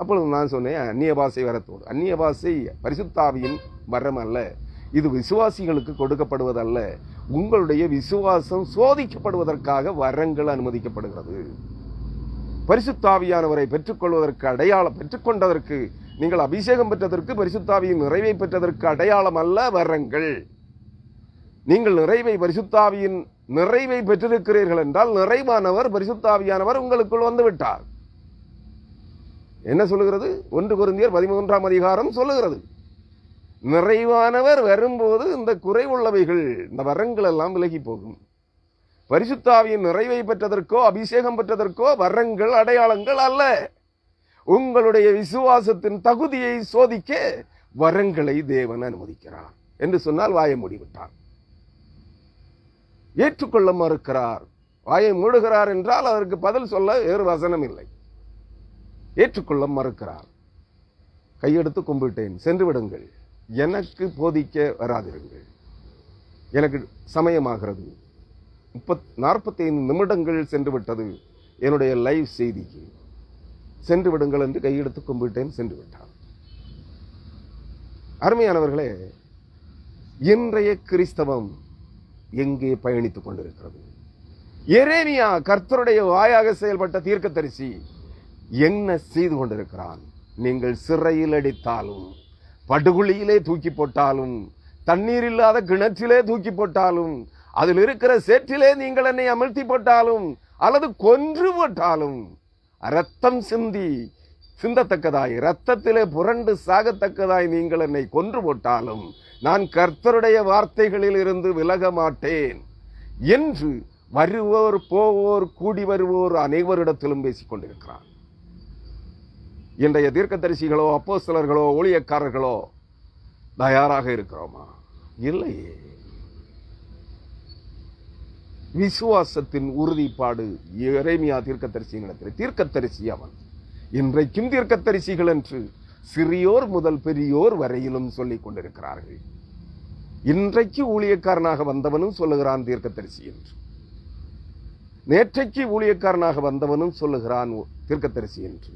அப்பொழுது நான் சொன்னேன், அந்நிய பாஷை வரத்தோடு. அந்நிய பாஷை பரிசுத்த ஆவியின் வரம் அல்ல, இது விசுவாசிகளுக்கு கொடுக்கப்படுவதல்ல. உங்களுடைய விசுவாசம் சோதிக்கப்படுவதற்காக வரங்கள் அனுமதிக்கப்படுகிறது. பரிசுத்த ஆவியானவரை பெற்றுக்கொள்வதற்கு அடையாளம், பெற்றுக்கொண்டதற்கு, நீங்கள் அபிஷேகம் பெற்றதற்கு, பரிசுத்த ஆவியின் நிறைவை பெற்றதற்கு அடையாளம் அல்ல வரங்கள். நீங்கள் பரிசுத்த ஆவியின் நிறைவை பெற்றிருக்கிறீர்கள் என்றால் நிறைவானவர் பரிசுத்த ஆவியானவர் உங்களுக்குள் வந்து விட்டார். என்ன சொல்லுகிறது? 1 கொரிந்தியர் 13ஆம் அதிகாரம் சொல்லுகிறது, நிறைவானவர் வரும்போது இந்த குறைவுள்ளவைகள், இந்த வரங்கள் எல்லாம் விலகி போகும். பரிசுத்த ஆவியின் நிறைவை பெற்றதற்கோ அபிஷேகம் பெற்றதற்கோ வரங்கள் அடையாளங்கள் அல்ல. உங்களுடைய விசுவாசத்தின் தகுதியை சோதிக்க வரங்களை தேவன் அனுமதிக்கிறார் என்று சொன்னால் வாயை மூடிவிட்டார். ஏற்றுக்கொள்ள மறுக்கிறார், வாயை மூடுகிறார் என்றால் அதற்கு பதில் சொல்ல வேறு வசனம் இல்லை. ஏற்றுக்கொள்ள மறுக்கிறார். கையெடுத்து கும்பிட்டேன், சென்று விடுங்கள், எனக்கு போதிக்க வராதிருங்கள், எனக்கு சமயமாகிறது, 45 நிமிடங்கள் சென்று விட்டது என்னுடைய லைவ் செய்திக்கு, சென்று விடுங்கள் என்று கையெடுத்து கும்பிட்டேன், சென்று விட்டார். அருமையானவர்களே, இன்றைய கிறிஸ்தவம் எங்கே பயணித்துக் கொண்டிருக்கிறது? எரேமியா கர்த்தருடைய வாயாக செயல்பட்ட தீர்க்கதரிசி என்ன செய்து கொண்டிருக்கிறான்? நீங்கள் சிறையில் அடித்தாலும், படுகுழியிலே தூக்கி போட்டாலும், தண்ணீர் இல்லாத கிணற்றிலே தூக்கி போட்டாலும், அதில் இருக்கிற சேற்றிலே நீங்கள் என்னை அமிழ்த்தி போட்டாலும், அல்லது கொன்று போட்டாலும், இரத்தம் சிந்தத்தக்கதாய், இரத்தத்திலே புரண்டு சாகத்தக்கதாய் நீங்கள் என்னை கொன்று போட்டாலும், நான் கர்த்தருடைய வார்த்தைகளில் இருந்து விலக மாட்டேன் என்று வருவோர் போவோர் கூடி வருவோர் அனைவரிடத்திலும் பேசிக் கொண்டிருக்கிறான். இன்றைய தீர்க்கதரிசிகளோ அப்போஸ்தலர்களோ ஊழியக்காரர்களோ தயாராக இருக்கிறோமா? இல்லையே. விசுவாசத்தின் உறுதிப்பாடு எரேமியா தீர்க்கதரிசியினிடத்தில். தீர்க்கதரிசி அவன். இன்றைக்கும் தீர்க்கதரிசிகள் என்று சிறியோர் முதல் பெரியோர் வரையிலும் சொல்லிக் கொண்டிருக்கிறார்கள். இன்றைக்கு ஊழியக்காரனாக வந்தவனும் சொல்லுகிறான் தீர்க்கதரிசி என்று. நேற்றைக்கு ஊழியக்காரனாக வந்தவனும் சொல்லுகிறான் தீர்க்கதரிசி என்று.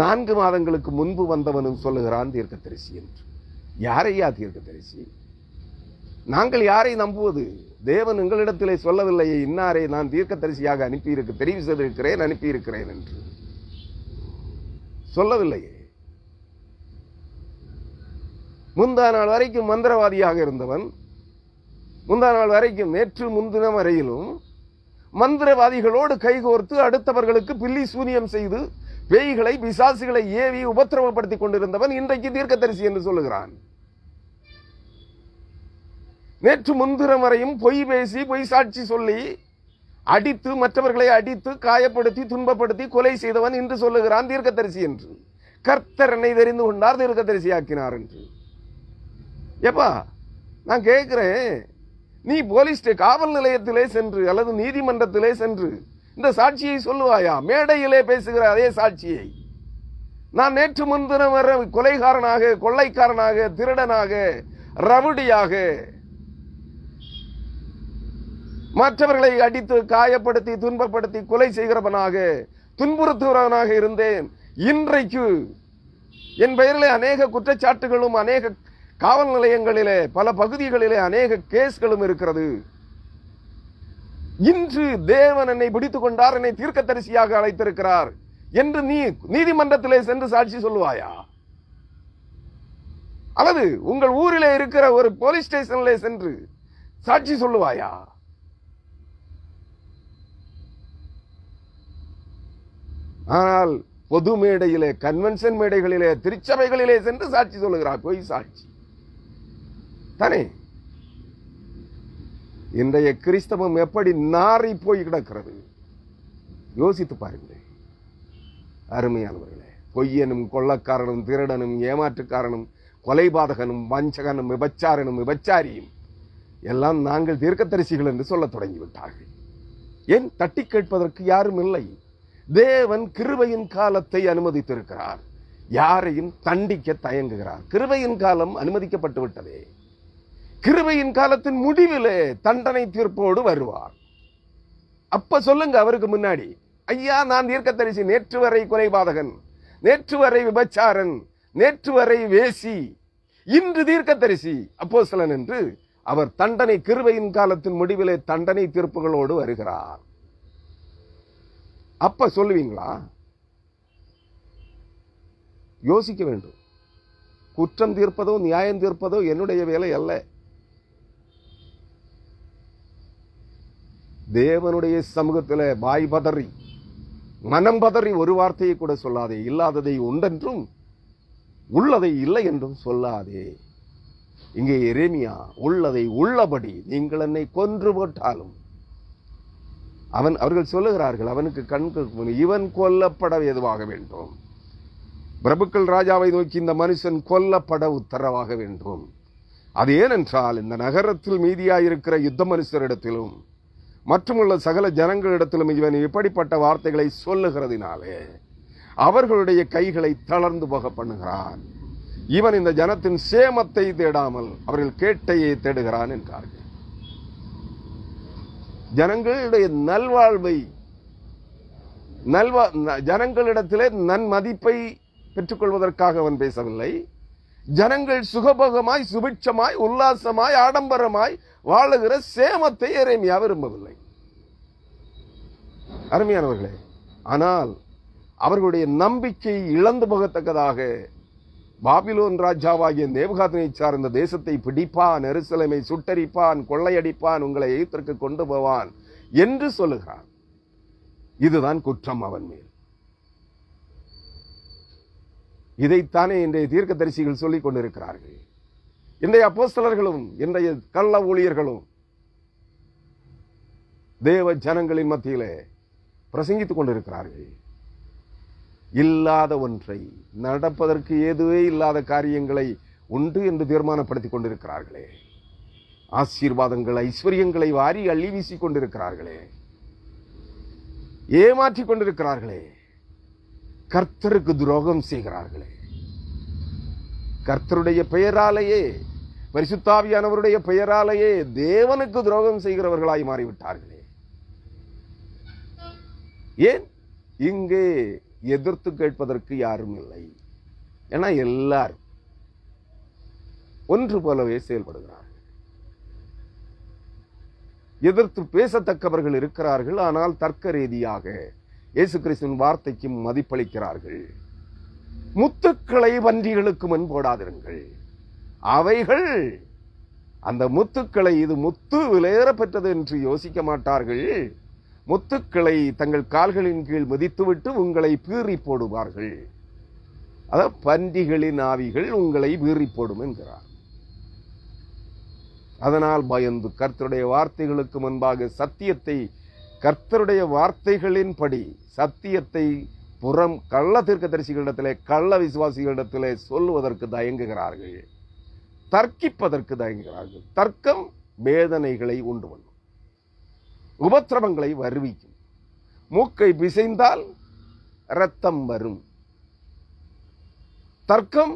4 மாதங்களுக்கு முன்பு வந்தவனும் சொல்லுகிறான் தீர்க்கதரிசி என்று. யாரையா தீர்க்கதரிசி? நாங்கள் யாரை நம்புவது? தேவன் எங்களிடத்திலே சொல்லவில்லையே, இன்னாரை நான் தீர்க்கதரிசியாக தெரிவு செய்திருக்கிறேன், அனுப்பியிருக்கிறேன் என்று சொல்லவில்லையே. முந்தா நாள் வரைக்கும் மந்திரவாதியாக இருந்தவன், முந்தா நாள் வரைக்கும் நேற்று முன்தினம் வரையிலும் மந்திரவாதிகளோடு கைகோர்த்து அடுத்தவர்களுக்கு பில்லி சூனியம் செய்து பேய்களை பிசாசுகளை ஏவி உபத்திரவப்படுத்திக் கொண்டிருந்தவன் இன்றைக்கு தீர்க்கதரிசி என்று சொல்லுகிறான். நேற்று முன்தினம் வரையும் பொய் பேசி பொய் சாட்சி சொல்லி அடித்து மற்றவர்களை அடித்து காயப்படுத்தி துன்பப்படுத்தி கொலை செய்தவன் இன்று சொல்லுகிறான் தீர்க்கதரிசி என்று. கர்த்தர் என்னை தெரிந்து கொண்டார், தீர்க்கதரிசி ஆக்கினார் என்று. எப்பா நான் கேட்கிறேன், நீ போலீஸ் காவல் நிலையத்திலே சென்று அல்லது நீதிமன்றத்திலே சென்று இந்த சாட்சியை சொல்லுவாயா? மேடையிலே பேசுகிற அதே சாட்சியை நான் நேற்று முன்தினம் வர கொலைகாரனாக, கொள்ளைக்காரனாக, திருடனாக, ரவுடியாக, மற்றவர்களை அடித்து காயப்படுத்தி துன்பப்படுத்தி கொலை செய்கிறவனாக, துன்புறுத்துகிறவனாக இருந்தேன். இன்றைக்கு என் பெயரிலே அநேக குற்றச்சாட்டுகளும் அநேக காவல் நிலையங்களிலே பல பகுதிகளிலே அநேக கேஸ்களும் இருக்கிறது. இன்று தேவன் என்னை பிடித்துக் கொண்டார், என்னை தீர்க்கதரிசியாக அழைத்திருக்கிறார் என்று நீ நீதிமன்றத்திலே சென்று சாட்சி சொல்லுவாயா? அல்லது உங்கள் ஊரிலே இருக்கிற ஒரு போலீஸ் ஸ்டேஷனிலே சென்று சாட்சி சொல்லுவாயா? ஆனால் பொது மேடையிலே, கன்வென்ஷன் மேடைகளிலே, திருச்சபைகளிலே சென்று சாட்சி சொல்லுகிறார். பொய் சாட்சி தானே. இன்றைய கிறிஸ்தவம் எப்படி நாறி போய் கிடக்கிறது யோசித்து பாருங்கள் அருமையானவர்களே. பொய்யனும் கொள்ளக்காரனும் திருடனும் ஏமாற்றுக்காரனும் கொலைபாதகனும் வஞ்சகனும் விபச்சாரனும் விபச்சாரியும் எல்லாம் நாங்கள் தீர்க்கதரிசிகள் என்று சொல்ல தொடங்கிவிட்டார்கள். ஏன்? தட்டி கேட்பதற்கு யாரும் இல்லை. தேவன் கிருபையின் காலத்தை அனுமதித்திருக்கிறார். யாரையும் தண்டிக்க தயங்குகிறார். கிருபையின் காலம் அனுமதிக்கப்பட்டு விட்டதே. கிருபையின் காலத்தின் முடிவிலே தண்டனை தீர்ப்போடு வருவார். அப்ப சொல்லுங்க அவருக்கு முன்னாடி, ஐயா நான் தீர்க்கதரிசி, நேற்று வரை கொலைபாதகன், நேற்று வரை விபச்சாரன், நேற்று வரை வேசி, இன்று தீர்க்கதரிசி அப்போஸ்தலன் என்று அவர் தண்டனை கிருபையின் காலத்தின் முடிவிலே தண்டனை தீர்ப்புகளோடு வருகிறார். அப்ப சொல்லுவீங்களா? யோசிக்க வேண்டும். குற்றம் தீர்ப்பதோ நியாயம் தீர்ப்பதோ என்னுடைய வேலை அல்ல. தேவனுடைய சமூகத்தில் வாய் பதறி மனம் பதறி ஒரு வார்த்தையை கூட சொல்லாதே. இல்லாததை உண்டென்றும் உள்ளதை இல்லை என்றும் சொல்லாதே. இங்கே எரேமியா உள்ளதை உள்ளபடி நீங்கள் என்னை கொன்று போட்டாலும் அவர்கள் சொல்லுகிறார்கள், அவனுக்கு கண்கள் இவன் கொல்லப்பட ஏதுவாக வேண்டும். பிரபுக்கள் ராஜாவை நோக்கி இந்த மனுஷன் கொல்லப்பட உத்தரவாக வேண்டும். அது ஏனென்றால் இந்த நகரத்தில் மீதியாயிருக்கிற யுத்த மனுஷரிடத்திலும் மற்றுமுள்ள சகல ஜனங்களிடத்திலும் இவன் இப்படிப்பட்ட வார்த்தைகளை சொல்லுகிறதினாலே அவர்களுடைய கைகளை தளர்ந்து போக பண்ணுகிறான். இவன் இந்த ஜனத்தின் சேமத்தை தேடாமல் அவர்கள் கேட்டையே தேடுகிறான் என்றார்கள். ஜனங்களுடைய நல்வாழ்வை, ஜனங்களிடத்திலே நன்மதிப்பை பெற்றுக்கொள்வதற்காக அவன் பேசவில்லை. ஜனங்கள் சுகபோகமாய் சுபிட்சமாய் உல்லாசமாய் ஆடம்பரமாய் வாழுகிற சேமத்தை எரேமியா விரும்பவில்லை. அருமையானவர்களே, ஆனால் அவர்களுடைய நம்பிக்கை இழந்து போகத்தக்கதாக பாபிலோன் ராஜாவாகிய நேபுகாத்நேச்சார் இந்த தேசத்தை பிடிப்பான், எருசலேமை சுட்டரிப்பான், கொள்ளையடிப்பான், உங்களை எகிப்திற்கு கொண்டு போவான் என்று சொல்லுகிறான். இதுதான் குற்றம் அவன் மேல். இதைத்தானே இன்றைய தீர்க்கதரிசிகள் சொல்லிக் கொண்டிருக்கிறார்கள். இன்றைய அப்போஸ்தலர்களும் இன்றைய கள்ள ஊழியர்களும் தேவ ஜனங்களின் மத்தியிலே பிரசங்கித்துக் கொண்டிருக்கிறார்கள். இல்லாத ஒன்றை, நடப்பதற்கு ஏதுவே இல்லாத காரியங்களை உண்டு என்று தீர்மானப்படுத்திக் கொண்டிருக்கிறார்களே. ஆசீர்வாதங்கள், ஐஸ்வர்யங்களை வாரி அள்ளி வீசிக் கொண்டிருக்கிறார்களே, ஏமாற்றிக் கொண்டிருக்கிறார்களே, கர்த்தருக்கு துரோகம் செய்கிறார்களே. கர்த்தருடைய பெயராலேயே, பரிசுத்தாவியானவருடைய பெயராலேயே தேவனுக்கு துரோகம் செய்கிறவர்களாய் மாறிவிட்டார்களே. ஏன்? இங்கே எதிர்த்து கேட்பதற்கு யாரும் இல்லை. ஏன்னா எல்லாரும் ஒன்று போலவே செயல்படுகிறார்கள். எதிர்த்து பேசத்தக்கவர்கள் இருக்கிறார்கள், ஆனால் தர்க்க ரீதியாக இயேசு கிறிஸ்துவின் வார்த்தைக்கு மதிப்பளிக்கிறார்கள். முத்துக்களை வண்டிகளுக்கு முன் போடாதிருங்கள். அவைகள் அந்த முத்துக்களை இது முத்து விலையேற பெற்றது என்று யோசிக்க மாட்டார்கள். முத்துக்களை தங்கள் கால்களின் கீழ் மிதித்துவிட்டு உங்களை பீறி போடுவார்கள். அதாவது பன்றிகளின் ஆவிகள் உங்களை பீறி போடும் என்கிறார். அதனால் பயந்து கர்த்தருடைய வார்த்தைகளுக்கு முன்பாக சத்தியத்தை, கர்த்தருடைய வார்த்தைகளின்படி சத்தியத்தை புறம் கள்ள தீர்க்கதரிசிகளிடத்திலே, கள்ள விசுவாசிகளிடத்திலே சொல்லுவதற்கு தயங்குகிறார்கள், தர்க்கிப்பதற்கு தயங்குகிறார்கள். தர்க்கம் வேதனைகளை உண்டு பண்ணும், உபத்திரவங்களை வருவிக்கும். மூக்கை பிசைந்தால் இரத்தம் வரும். தர்க்கம்,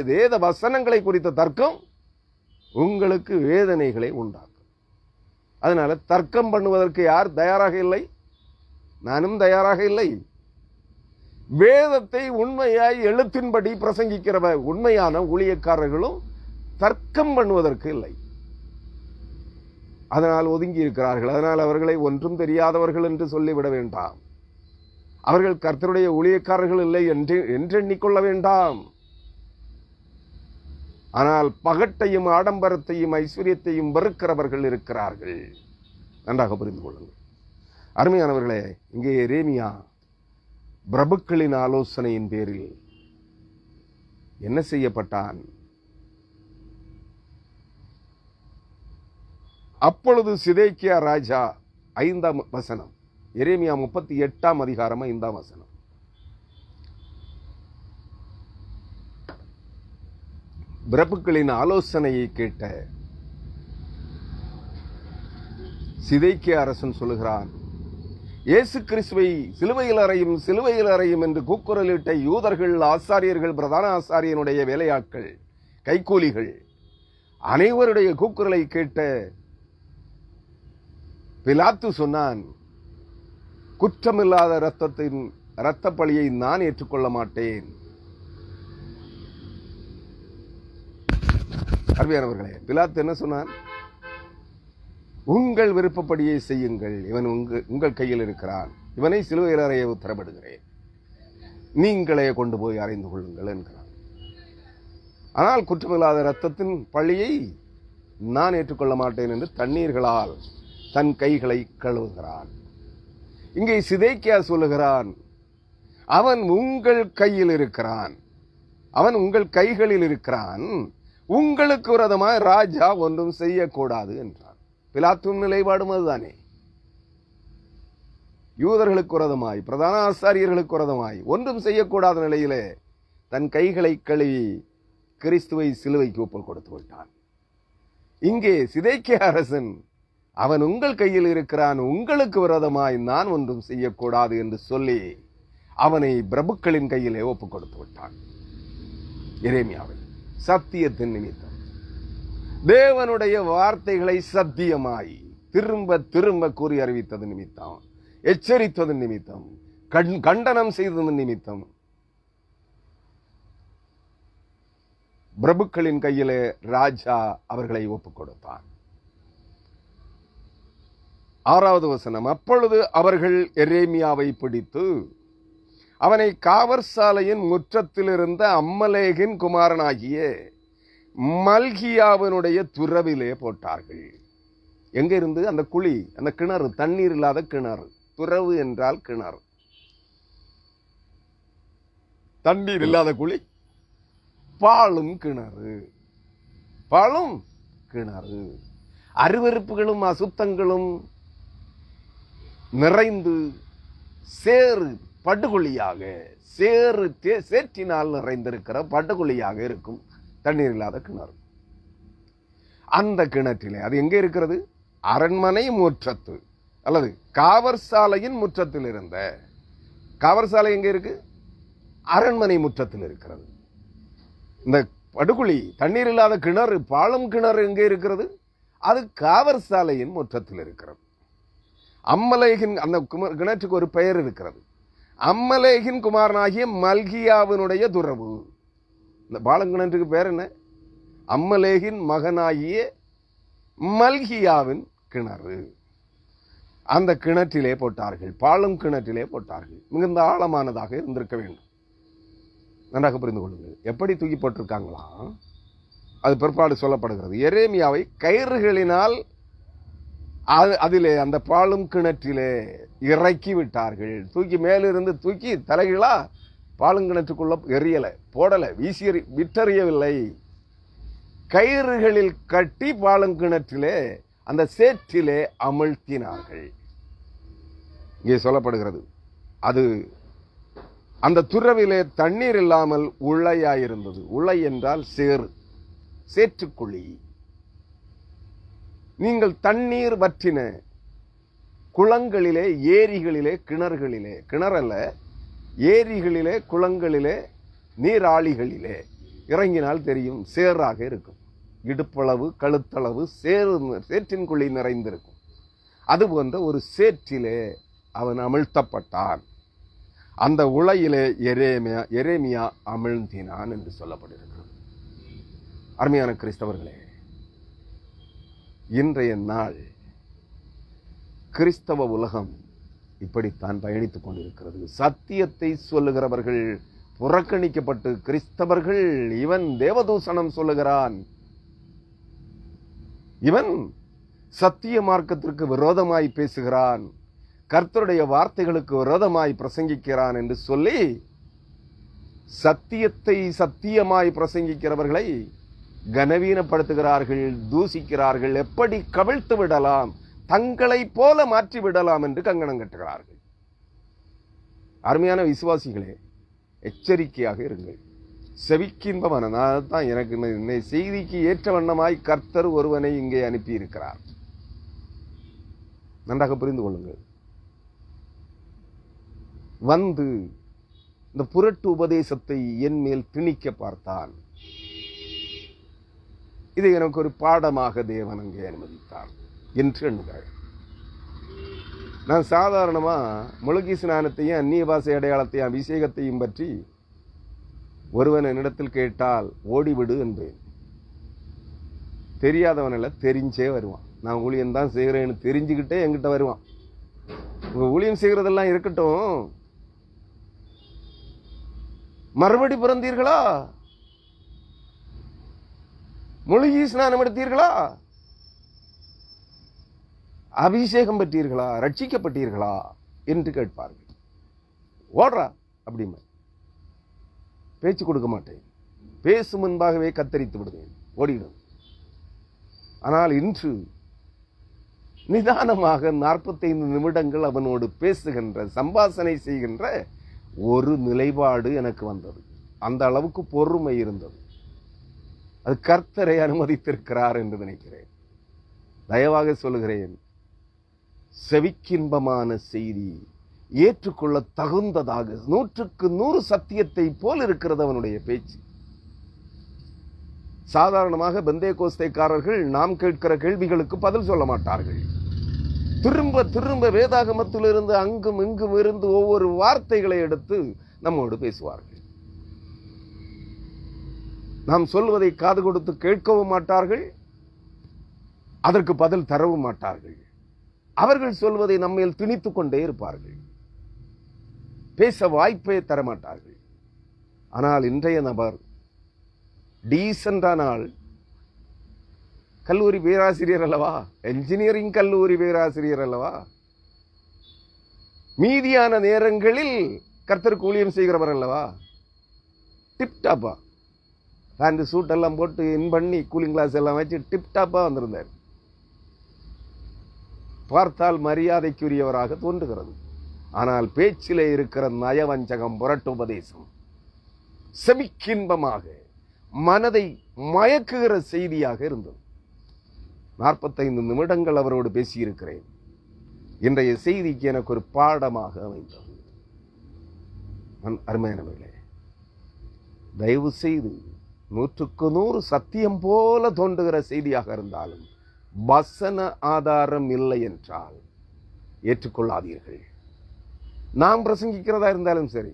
வேத வசனங்களை குறித்த தர்க்கம் உங்களுக்கு வேதனைகளை உண்டாக்கும். அதனால தர்க்கம் பண்ணுவதற்கு யார் தயாராக இல்லை? நானும் தயாராக இல்லை. வேதத்தை உண்மையாய் எழுத்தின்படி பிரசங்கிக்கிற உண்மையான ஊழியக்காரர்களும் தர்க்கம் பண்ணுவதற்கு இல்லை. அதனால் ஒதுங்கி இருக்கிறார்கள். அதனால் அவர்களை ஒன்றும் தெரியாதவர்கள் என்று சொல்லிவிட வேண்டாம். அவர்கள் கர்த்தருடைய ஊழியக்காரர்கள் இல்லை என்று எண்ணிக்கொள்ள வேண்டாம். ஆனால் பகட்டையும் ஆடம்பரத்தையும் ஐஸ்வர்யத்தையும் வெறுக்கிறவர்கள் இருக்கிறார்கள். நன்றாக புரிந்து கொள்ளுங்கள் அருமையானவர்களே. இங்கே எரேமியா பிரபுக்களின் ஆலோசனையின் பேரில் என்ன செய்யப்பட்டான்? அப்பொழுது சிதேக்கியா ராஜா, 5ஆம் வசனம், எரேமியா 38ஆம் அதிகாரம் 5ஆம் வசனம். பிரபுக்களின் ஆலோசனையை கேட்ட சிதேக்கியா அரசன் சொல்லுகிறான், இயேசு கிறிஸ்துவை சிலுவையில் அறையும், சிலுவையில் அறையும் என்று கூக்குரலிட்ட யூதர்கள், ஆசாரியர்கள், பிரதான ஆசாரியனுடைய வேலையாட்கள், கைக்கூலிகள் அனைவருடைய கூக்குரலை கேட்ட பிலாத்து சொன்னான், குற்றமில்லாத இரத்த பழியை நான் ஏற்றுக்கொள்ள மாட்டேன். அருமையானவர்களே, பிலாத்து என்ன சொன்னான்? உங்கள் விருப்பப்படியே செய்யுங்கள், இவன் உங்கள் கையில் இருக்கிறான், இவனை சிலுவையில் அறைய உத்தரவிடுகிறேன், நீங்களே கொண்டு போய் அறைந்து கொள்ளுங்கள் என்கிறான். ஆனால் குற்றமில்லாத இரத்தத்தின் பழியை நான் ஏற்றுக்கொள்ள மாட்டேன் என்று தண்ணீர்களால் தன் கைகளை கழுவுகிறான். இங்கே சிதேக்கியா சொல்லுகிறான், அவன் உங்கள் கையில் இருக்கிறான், அவன் உங்கள் கைகளில் இருக்கிறான், உங்களுக்கு விரோதமாய் ராஜா ஒன்றும் செய்யக்கூடாது என்றான். பிலாத்துவின் நிலைப்பாடும் அதுதானே. யூதர்களுக்கு விரோதமாய், பிரதான ஆசாரியர்களுக்கு விரோதமாய் ஒன்றும் செய்யக்கூடாத நிலையிலே தன் கைகளை கழுவி கிறிஸ்துவை சிலுவைக்கு ஒப்புக் கொடுத்து விட்டான். இங்கே சிதேக்கியா அரசன், அவன் உங்கள் கையில் இருக்கிறான், உங்களுக்கு விரோதமாய் நான் ஒன்றும் செய்யக்கூடாது என்று சொல்லி அவனை பிரபுக்களின் கையிலே ஒப்புக் கொடுத்து விட்டான். எரேமியாவை சத்தியத்தின் நிமித்தம், தேவனுடைய வார்த்தைகளை சத்தியமாய் திரும்ப திரும்ப கூறி அறிவித்தது நிமித்தம், எச்சரித்தது நிமித்தம், கண்டனம் செய்தது நிமித்தம் பிரபுக்களின் கையிலே ராஜா அவர்களை ஒப்புக் கொடுத்தான். 6வது வசனம், அப்பொழுது அவர்கள் எரேமியாவை பிடித்து அவனை காவற் சாலையின் முற்றத்தில் இருந்த அம்மலேகின் குமாரனாகிய மல்கியாவினுடைய துறவிலே போட்டார்கள். எங்க இருந்து? அந்த குழி, அந்த கிணறு, தண்ணீர் இல்லாத கிணறு. துறவு என்றால் கிணறு, தண்ணீர் இல்லாத குழி, பாழும் கிணறு. பாழும் கிணறு, அருவருப்புகளும் அசுத்தங்களும் நிறைந்து சேறு படுகொலியாக, சேற்றினால் நிறைந்திருக்கிற படுகொலியாக இருக்கும் தண்ணீர் இல்லாத கிணறு. அந்த கிணற்றிலே, அது எங்கே இருக்கிறது? அரண்மனை முற்றத்து அல்லது காவற் சாலையின் முற்றத்தில் இருந்த. காவற் சாலை எங்கே இருக்கு? அரண்மனை முற்றத்தில் இருக்கிறது. இந்த படுகுழி, தண்ணீர் இல்லாத கிணறு, பாழும் கிணறு எங்கே இருக்கிறது? அது காவற் சாலையின் முற்றத்தில் இருக்கிறது. அம்மலேகின், அந்த கிணற்றுக்கு ஒரு பெயர் இருக்கிறது. அம்மலேகின் குமாரனாகிய மல்கியாவினுடைய துறவு. இந்த பாலங்கிணற்றுக்கு பேர் என்ன? அம்மலேகின் மகனாகிய மல்கியாவின் கிணறு. அந்த கிணற்றிலே போட்டார்கள், பாழும் கிணற்றிலே போட்டார்கள். மிகுந்த ஆழமானதாக இருந்திருக்க வேண்டும். நன்றாக புரிந்து கொள்ளுங்கள். எப்படி தூக்கி போட்டிருக்காங்களா? அது பிற்பாடு சொல்லப்படுகிறது. எரேமியாவை கயிறுகளினால் அதிலே, அந்த பாழும் கிணற்றிலே இறக்கி விட்டார்கள். தூக்கி மேலிருந்து தூக்கி தலைகளா பாலுங்கிணற்றுக்குள்ள எரியல, போடல, வீசி விட்டறியவில்லை. கயிறுகளில் கட்டி பாலுங்கிணற்றிலே, அந்த சேற்றிலே அமிழ்த்தினார்கள். இங்கே சொல்லப்படுகிறது, அது அந்த துறவிலே தண்ணீர் இல்லாமல் உளையாயிருந்தது. உளை என்றால் சேறு, சேற்றுக்குழி. நீங்கள் தண்ணீர் வற்றின குளங்களிலே, ஏரிகளிலே, கிணறுகளிலே, கிணறல்ல, ஏரிகளிலே, குளங்களிலே, நீராளிகளிலே இறங்கினால் தெரியும், சேறாக இருக்கும். இடுப்பளவு, கழுத்தளவு சேற்றின் குழி நிறைந்திருக்கும். அதுபோன்ற ஒரு சேற்றிலே அவன் அமிழ்த்தப்பட்டான். அந்த உளையிலே எரேமியா அமிழ்ந்தினான் என்று சொல்லப்படுகிறது. அருமையான கிறிஸ்தவர்களே, இன்றைய நாள் கிறிஸ்தவ உலகம் இப்படித்தான் பயணித்துக் கொண்டிருக்கிறது. சத்தியத்தை சொல்லுகிறவர்கள் புறக்கணிக்கப்பட்டு, கிறிஸ்தவர்கள் இவன் தேவதூஷணம் சொல்லுகிறான், இவன் சத்திய மார்க்கத்திற்கு விரோதமாய் பேசுகிறான், கர்த்தருடைய வார்த்தைகளுக்கு விரோதமாய் பிரசங்கிக்கிறான் என்று சொல்லி சத்தியத்தை சத்தியமாய் பிரசங்கிக்கிறவர்களை கனவீனப்படுத்துகிறார்கள், தூசிக்கிறார்கள். எப்படி கவிழ்த்து விடலாம், தங்களை போல மாற்றி விடலாம் என்று கங்கணம் கட்டுகிறார்கள். அருமையான விசுவாசிகளே, எச்சரிக்கையாக இருங்கள். செவிக்கின்பமான தான் எனக்கு செய்திக்கு ஏற்ற வண்ணமாய் கர்த்தர் ஒருவனை இங்கே அனுப்பி இருக்கிறார். நன்றாக புரிந்து கொள்ளுங்கள். வந்து இந்த புரட்டு உபதேசத்தை என் மேல் திணிக்க பார்த்தான். இதை எனக்கு ஒரு பாடமாக தேவன் அங்கே அனுமதித்தார் என்று எண்ணுகிறேன். நான் சாதாரணமா முழுகி ஸ்நானத்தையும் அந்நிய பாஷை அடையாளத்தையும் அபிஷேகத்தையும் பற்றி ஒருவன் என்னிடத்தில் கேட்டால் ஓடிவிடு என்பேன். தெரியாதவனில் தெரிஞ்சே வருவான். நான் ஊழியம் தான் செய்கிறேன்னு தெரிஞ்சுக்கிட்டே என்கிட்ட வருவான். உங்க ஊழியம் செய்கிறதெல்லாம் இருக்கட்டும், மறுபடி பிறந்தீர்களா? முழுகி ஸ்நானம் எடுத்தீர்களா? அபிஷேகம் பெற்றீர்களா? ரட்சிக்கப்பட்டீர்களா என்று கேட்பார்கள். ஓடுறா அப்படிமா பேச்சு கொடுக்க மாட்டேன். பேசும் முன்பாகவே கத்தரித்து விடுவேன், ஓடிடும். ஆனால் இன்று நிதானமாக 45 நிமிடங்கள் அவனோடு பேசுகின்ற, சம்பாஷணை செய்கின்ற ஒரு நிலைப்பாடு எனக்கு வந்தது. அந்த அளவுக்கு பொறுமை இருந்தது. அது கர்த்தரை அனுமதித்திருக்கிறார் என்று நினைக்கிறேன். தயவாக சொல்லுகிறேன், செவிக்கின்பமான செய்தி, ஏற்றுக்கொள்ள தகுந்ததாக 100க்கு 100 சத்தியத்தை போல் இருக்கிறது அவனுடைய பேச்சு. சாதாரணமாக பெந்தேகோஸ்தேக்காரர்கள் நாம் கேட்கிற கேள்விகளுக்கு பதில் சொல்ல மாட்டார்கள். திரும்ப திரும்ப வேதாகமத்திலிருந்து அங்கும் இங்கும் இருந்து ஒவ்வொரு வார்த்தைகளை எடுத்து நம்மோடு பேசுவார்கள். நாம் சொல்வதை காது கொடுத்து கேட்கவும் மாட்டார்கள், அதற்கு பதில் தரவும் மாட்டார்கள். அவர்கள் சொல்வதை நம்மேல் திணித்துக் கொண்டே இருப்பார்கள். பேச வாய்ப்பே தரமாட்டார்கள். ஆனால் இன்றைய நபர் டீசென்டான ஆள், கல்லூரி பேராசிரியர் அல்லவா, என்ஜினியரிங் கல்லூரி பேராசிரியர் அல்லவா, மீதியான நேரங்களில் கர்த்தருக்கு ஊழியம் செய்கிறவர் அல்லவா, டிப்டாப்பா பேண்ட் சூட் எல்லாம் போட்டு இன் பண்ணி கூலிங் கிளாஸ் எல்லாம் வச்சு டிப்டாப்பா வந்திருந்தார். பார்த்தால் மரியாதைக்குரியவராக தோன்றுகிறது. ஆனால் பேச்சிலே இருக்கிற நயவஞ்சகம், புரட்டுபதேசம், செமிக்கின்பமாக மனதை மயக்குகிற செய்தியாக இருந்தது. 45 நிமிடங்கள் அவரோடு பேசியிருக்கிறேன். இன்றைய செய்திக்கு எனக்கு ஒரு பாடமாக அமைந்தது. அருமையானவர்களே, தயவு செய்து 100க்கு 100 சத்தியம் போல தோன்றுகிற செய்தியாக இருந்தாலும் வசன ஆதாரம் இல்லை என்றால் ஏற்றுக்கொள்ளாதீர்கள். நாம் பிரசங்கிக்கிறதா இருந்தாலும் சரி,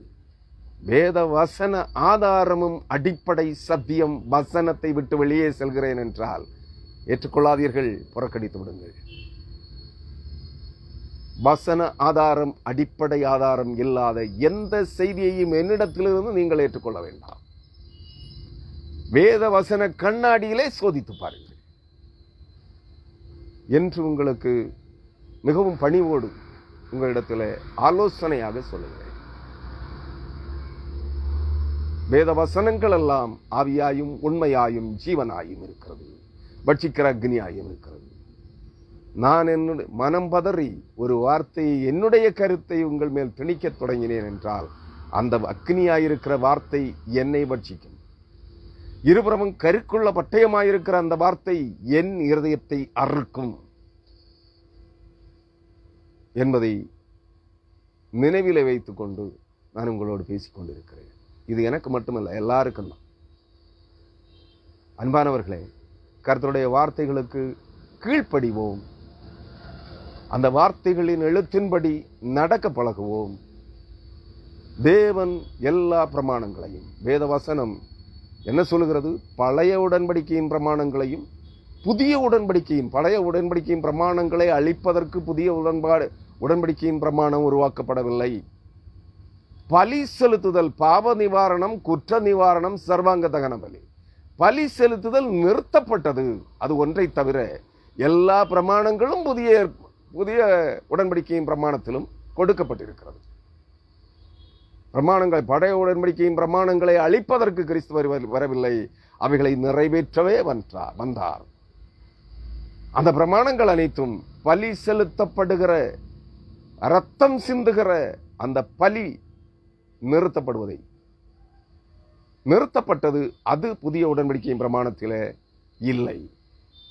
வேத வசன ஆதாரமும் அடிப்படை சத்தியம் வசனத்தை விட்டு வெளியே செல்கிறேன் என்றால் ஏற்றுக்கொள்ளாதீர்கள், புறக்கணித்து விடுங்கள். வசன ஆதாரம், அடிப்படை ஆதாரம் இல்லாத எந்த செய்தியையும் என்னிடத்திலிருந்து நீங்கள் ஏற்றுக்கொள்ள வேண்டாம். வேத வசன கண்ணாடியிலே சோதித்து பாருங்கள் என்று உங்களுக்கு மிகவும் பணிவோடு உங்களிடத்தில் ஆலோசனையாக சொல்லுகிறேன். வேத வசனங்கள் எல்லாம் ஆவியாயும் உண்மையாயும் ஜீவனாயும் இருக்கிறது, பட்சிக்கிற அக்னியாயும் இருக்கிறது. நான் என்னுடைய மனம் பதறி ஒரு வார்த்தையை, என்னுடைய கருத்தை உங்கள் மேல் திணிக்க தொடங்கினேன் என்றால் அந்த அக்னியாயிருக்கிற வார்த்தை என்னை பட்சிக்கும். இருபுறமும் கருக்குள்ள பட்டயமாயிருக்கிற அந்த வார்த்தை என் இருதயத்தை அறுக்கும் என்பதை நினைவிலே வைத்துக் கொண்டு நான் உங்களோடு பேசிக்கொண்டிருக்கிறேன். இது எனக்கு மட்டுமல்ல, எல்லாருக்கும் தான். அன்பானவர்களே, கர்த்தருடைய வார்த்தைகளுக்கு கீழ்ப்படிவோம். அந்த வார்த்தைகளின் எழுத்தின்படி நடக்க பழகுவோம். தேவன் எல்லா பிரமாணங்களையும், வேத வசனம் என்ன சொல்லுகிறது, பழைய உடன்படிக்கையின் பிரமாணங்களையும் புதிய உடன்படிக்கையின், பழைய உடன்படிக்கையின் பிரமாணங்களை அழிப்பதற்கு புதிய உடன்படிக்கையின் பிரமாணம் உருவாக்கப்படவில்லை. பலி செலுத்துதல், பாவ நிவாரணம், குற்ற நிவாரணம், சர்வாங்க தகன பலி, பலி செலுத்துதல் நிறுத்தப்பட்டது. அது ஒன்றை தவிர எல்லா பிரமாணங்களும் புதிய உடன்படிக்கையின் பிரமாணத்திலும் கொடுக்கப்பட்டிருக்கிறது. பிரமாணங்களை, பழைய உடன்படிக்கையின் பிரமாணங்களை அழிப்பதற்கு கிறிஸ்து வரவில்லை, அவைகளை நிறைவேற்றவே வந்தார். அந்த பிரமாணங்கள் அனைத்தும் பலி செலுத்தப்படுகிற, இரத்தம் சிந்துகிற அந்த பலி நிறுத்தப்பட்டது. அது புதிய உடன்படிக்கையின் பிரமாணத்திலே இல்லை.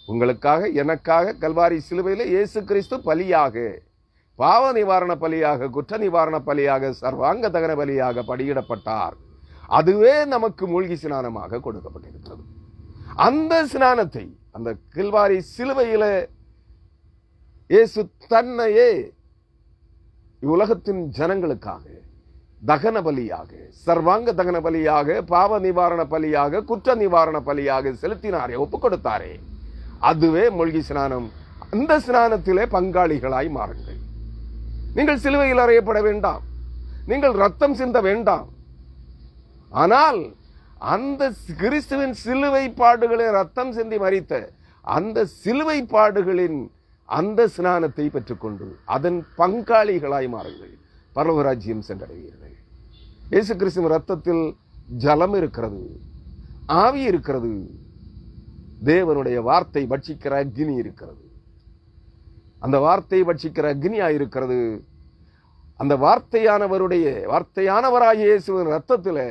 உங்களுக்காக, எனக்காக கல்வாரி சிலுவையிலே இயேசு கிறிஸ்து பலியாக, பாவ நிவாரண பலியாக, குற்ற நிவாரண பலியாக, சர்வாங்க தகன பலியாக படியிடப்பட்டார். அதுவே நமக்கு மூழ்கி ஸ்நானமாக கொடுக்கப்பட்டிருக்கிறது. அந்த ஸ்நானத்தை, அந்த கல்வாரி சிலுவையிலே இயேசு தன்னையே உலகத்தின் ஜனங்களுக்காக தகன பலியாக, சர்வாங்க தகன பலியாக, பாவ நிவாரண பலியாக, குற்ற நிவாரண பலியாக செலுத்தினாரே, ஒப்புக் கொடுத்தாரே, அதுவே மூழ்கி ஸ்நானம். அந்த ஸ்நானத்திலே பங்காளிகளாய் மாறுங்கள். நீங்கள் சிலுவையில் அறையப்பட வேண்டாம், நீங்கள் ரத்தம் சிந்த வேண்டாம். ஆனால் அந்த கிறிஸ்துவின் சிலுவை பாடுகளை, ரத்தம் சிந்தி மரித்த அந்த சிலுவை பாடுகளின் அந்த ஸ்நானத்தை பெற்றுக்கொண்டு அதன் பங்காளிகளாய் மாறுங்கள். பரலோக ராஜ்யம் சென்றடைவீர்கள். இயேசு கிறிஸ்துவின் ரத்தத்தில் ஜலம் இருக்கிறது, ஆவி இருக்கிறது, தேவனுடைய வார்த்தை பட்சிக்கிற அக்னி இருக்கிறது. அந்த வார்த்தை பட்சிக்கிற அக்னியா இருக்கிறது. அந்த வார்த்தையானவராகிய இயேசுவின் ரத்தத்திலே,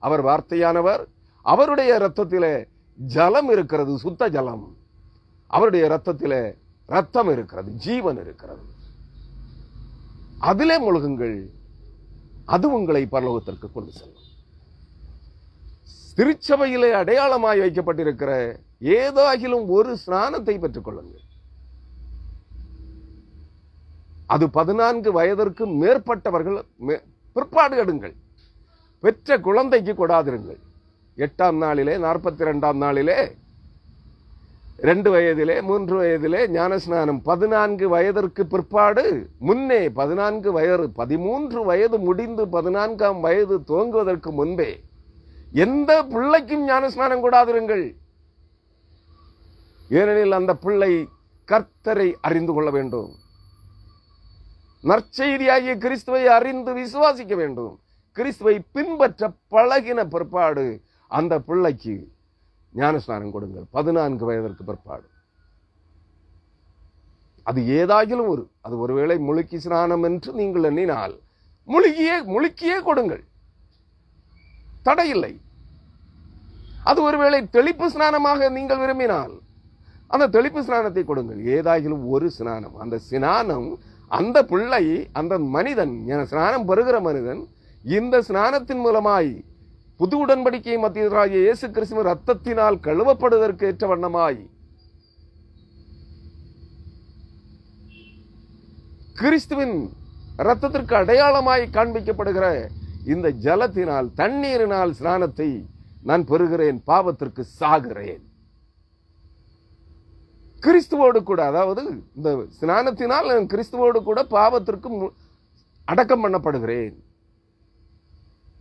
அவர் வார்த்தையானவர், அவருடைய ரத்தத்திலே ஜலம் இருக்கிறது, சுத்த ஜலம். அவருடைய ரத்தத்திலே ரத்தம் இருக்கிறது, ஜீவன் இருக்கிறது. அதிலே முழுகுங்கள். அது உங்களை பரலோகத்திற்கு கொண்டு செல்லும். திருச்சபையிலே அடையாளமாய் வைக்கப்பட்டிருக்கிற ஏதாகிலும் ஒரு ஸ்நானத்தை பெற்றுக் கொள்ளுங்கள். அது 14 வயதிற்கு மேற்பட்டவர்கள் பிற்பாடு எடுங்கள். பெற்ற குழந்தைக்கு கொடாதிருங்கள். 8ஆம் நாளிலே, 42ஆம் நாளிலே 2 வயதிலே 3 வயதிலே ஞானஸ்நானம், 14 வயதிற்கு பிற்பாடு, முன்னே 14 வயது 13 வயது முடிந்து 14ஆம் வயது துவங்குவதற்கு முன்பே எந்த பிள்ளைக்கும் ஞானஸ்நானம் கூடாதிருங்கள். ஏனெனில் அந்த பிள்ளை கர்த்தரை அறிந்து கொள்ள வேண்டும், நற்செய்தியாகிய கிறிஸ்துவை அறிந்து விசுவாசிக்க வேண்டும். கிறிஸ்துவை பின்பற்ற பழகின பிற்பாடு அந்த பிள்ளைக்கு ஞானஸ்நானம் கொடுங்கள். 14 வயதிற்கு பிற்பாடு. அது ஏதாகிலும் அது ஒருவேளை முழுக்கி ஸ்நானம் என்று நீங்கள் எண்ணினால் முழுக்கியே கொடுங்கள், தடையில்லை. அது ஒருவேளை தெளிப்பு ஸ்நானமாக நீங்கள் விரும்பினால் அந்த தெளிப்பு ஸ்நானத்தை கொடுங்கள். ஏதாகிலும் ஒரு ஸ்நானம், அந்த ஸ்நானம் அந்த பிள்ளை, அந்த மனிதன், ஸ்நானம் பெறுகிற மனிதன் இந்த ஸ்நானத்தின் மூலமாய் புது உடன்படிக்கை மத்தியராகிய இயேசு கிறிஸ்துவின் ரத்தத்தினால் கழுவப்படுவதற்கு ஏற்ற வண்ணமாய் கிறிஸ்துவின் ரத்தத்திற்கு அடையாளமாய் காண்பிக்கப்படுகிற இந்த ஜலத்தினால், தண்ணீரினால் ஸ்நானத்தை நான் பெறுகிறேன், பாவத்திற்கு சாகிறேன். கிறிஸ்துவோடு கூட, அதாவது இந்த ஸ்நானத்தினால் நான் கிறிஸ்துவோடு கூட பாவத்திற்கு அடக்கம் பண்ணப்படுகிறேன்.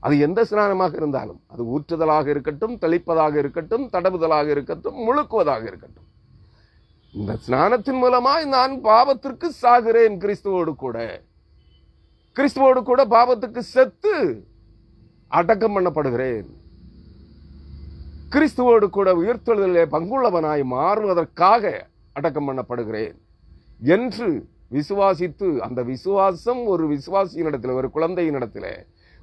அது எந்த ஸ்நானமாக இருந்தாலும், அது ஊற்றுதலாக இருக்கட்டும், தெளிப்பதாக இருக்கட்டும், தடவுதலாக இருக்கட்டும், முழுக்குவதாக இருக்கட்டும், இந்த ஸ்நானத்தின் மூலமாய் நான் பாவத்திற்கு சாகிறேன். கிறிஸ்துவோடு கூட பாவத்துக்கு செத்து அடக்கம் பண்ணப்படுகிறேன். கிறிஸ்துவோடு கூட உயிர்த்தெழுதலிலே பங்குள்ளவனாய் மாறுவதற்காக அடக்கம் பண்ணப்படுகிறேன் என்று விசுவாசித்து, அந்த விசுவாசம் ஒரு விசுவாசியினிடத்தில், ஒரு குழந்தையினிடத்தில்,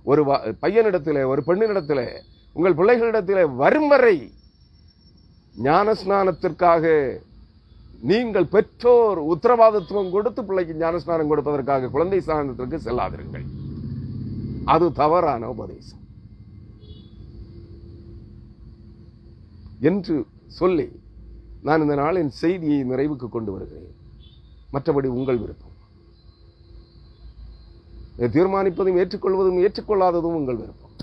ஒரு பையனிடத்தில், ஒரு பெண்ணினிடத்தில், உங்கள் பிள்ளைகளிடத்தில் வரும் வரை ஞானஸ்நானத்திற்காக நீங்கள் பெற்றோர் உத்தரவாதத்துவம் கொடுத்து பிள்ளைக்கு ஞானஸ்நானம் கொடுப்பதற்காக குழந்தை ஸ்நானத்திற்கு செல்லாதிருங்கள். அது தவறான உபதேசம் என்று சொல்லி நான் இந்த நாளின் செய்தியை நிறைவுக்கு கொண்டு வருகிறேன். மற்றபடி உங்கள் விருப்பம். தீர்மானிப்பதும் ஏற்றுக்கொள்வதும் ஏற்றுக்கொள்ளாததும் உங்கள் விருப்பம்.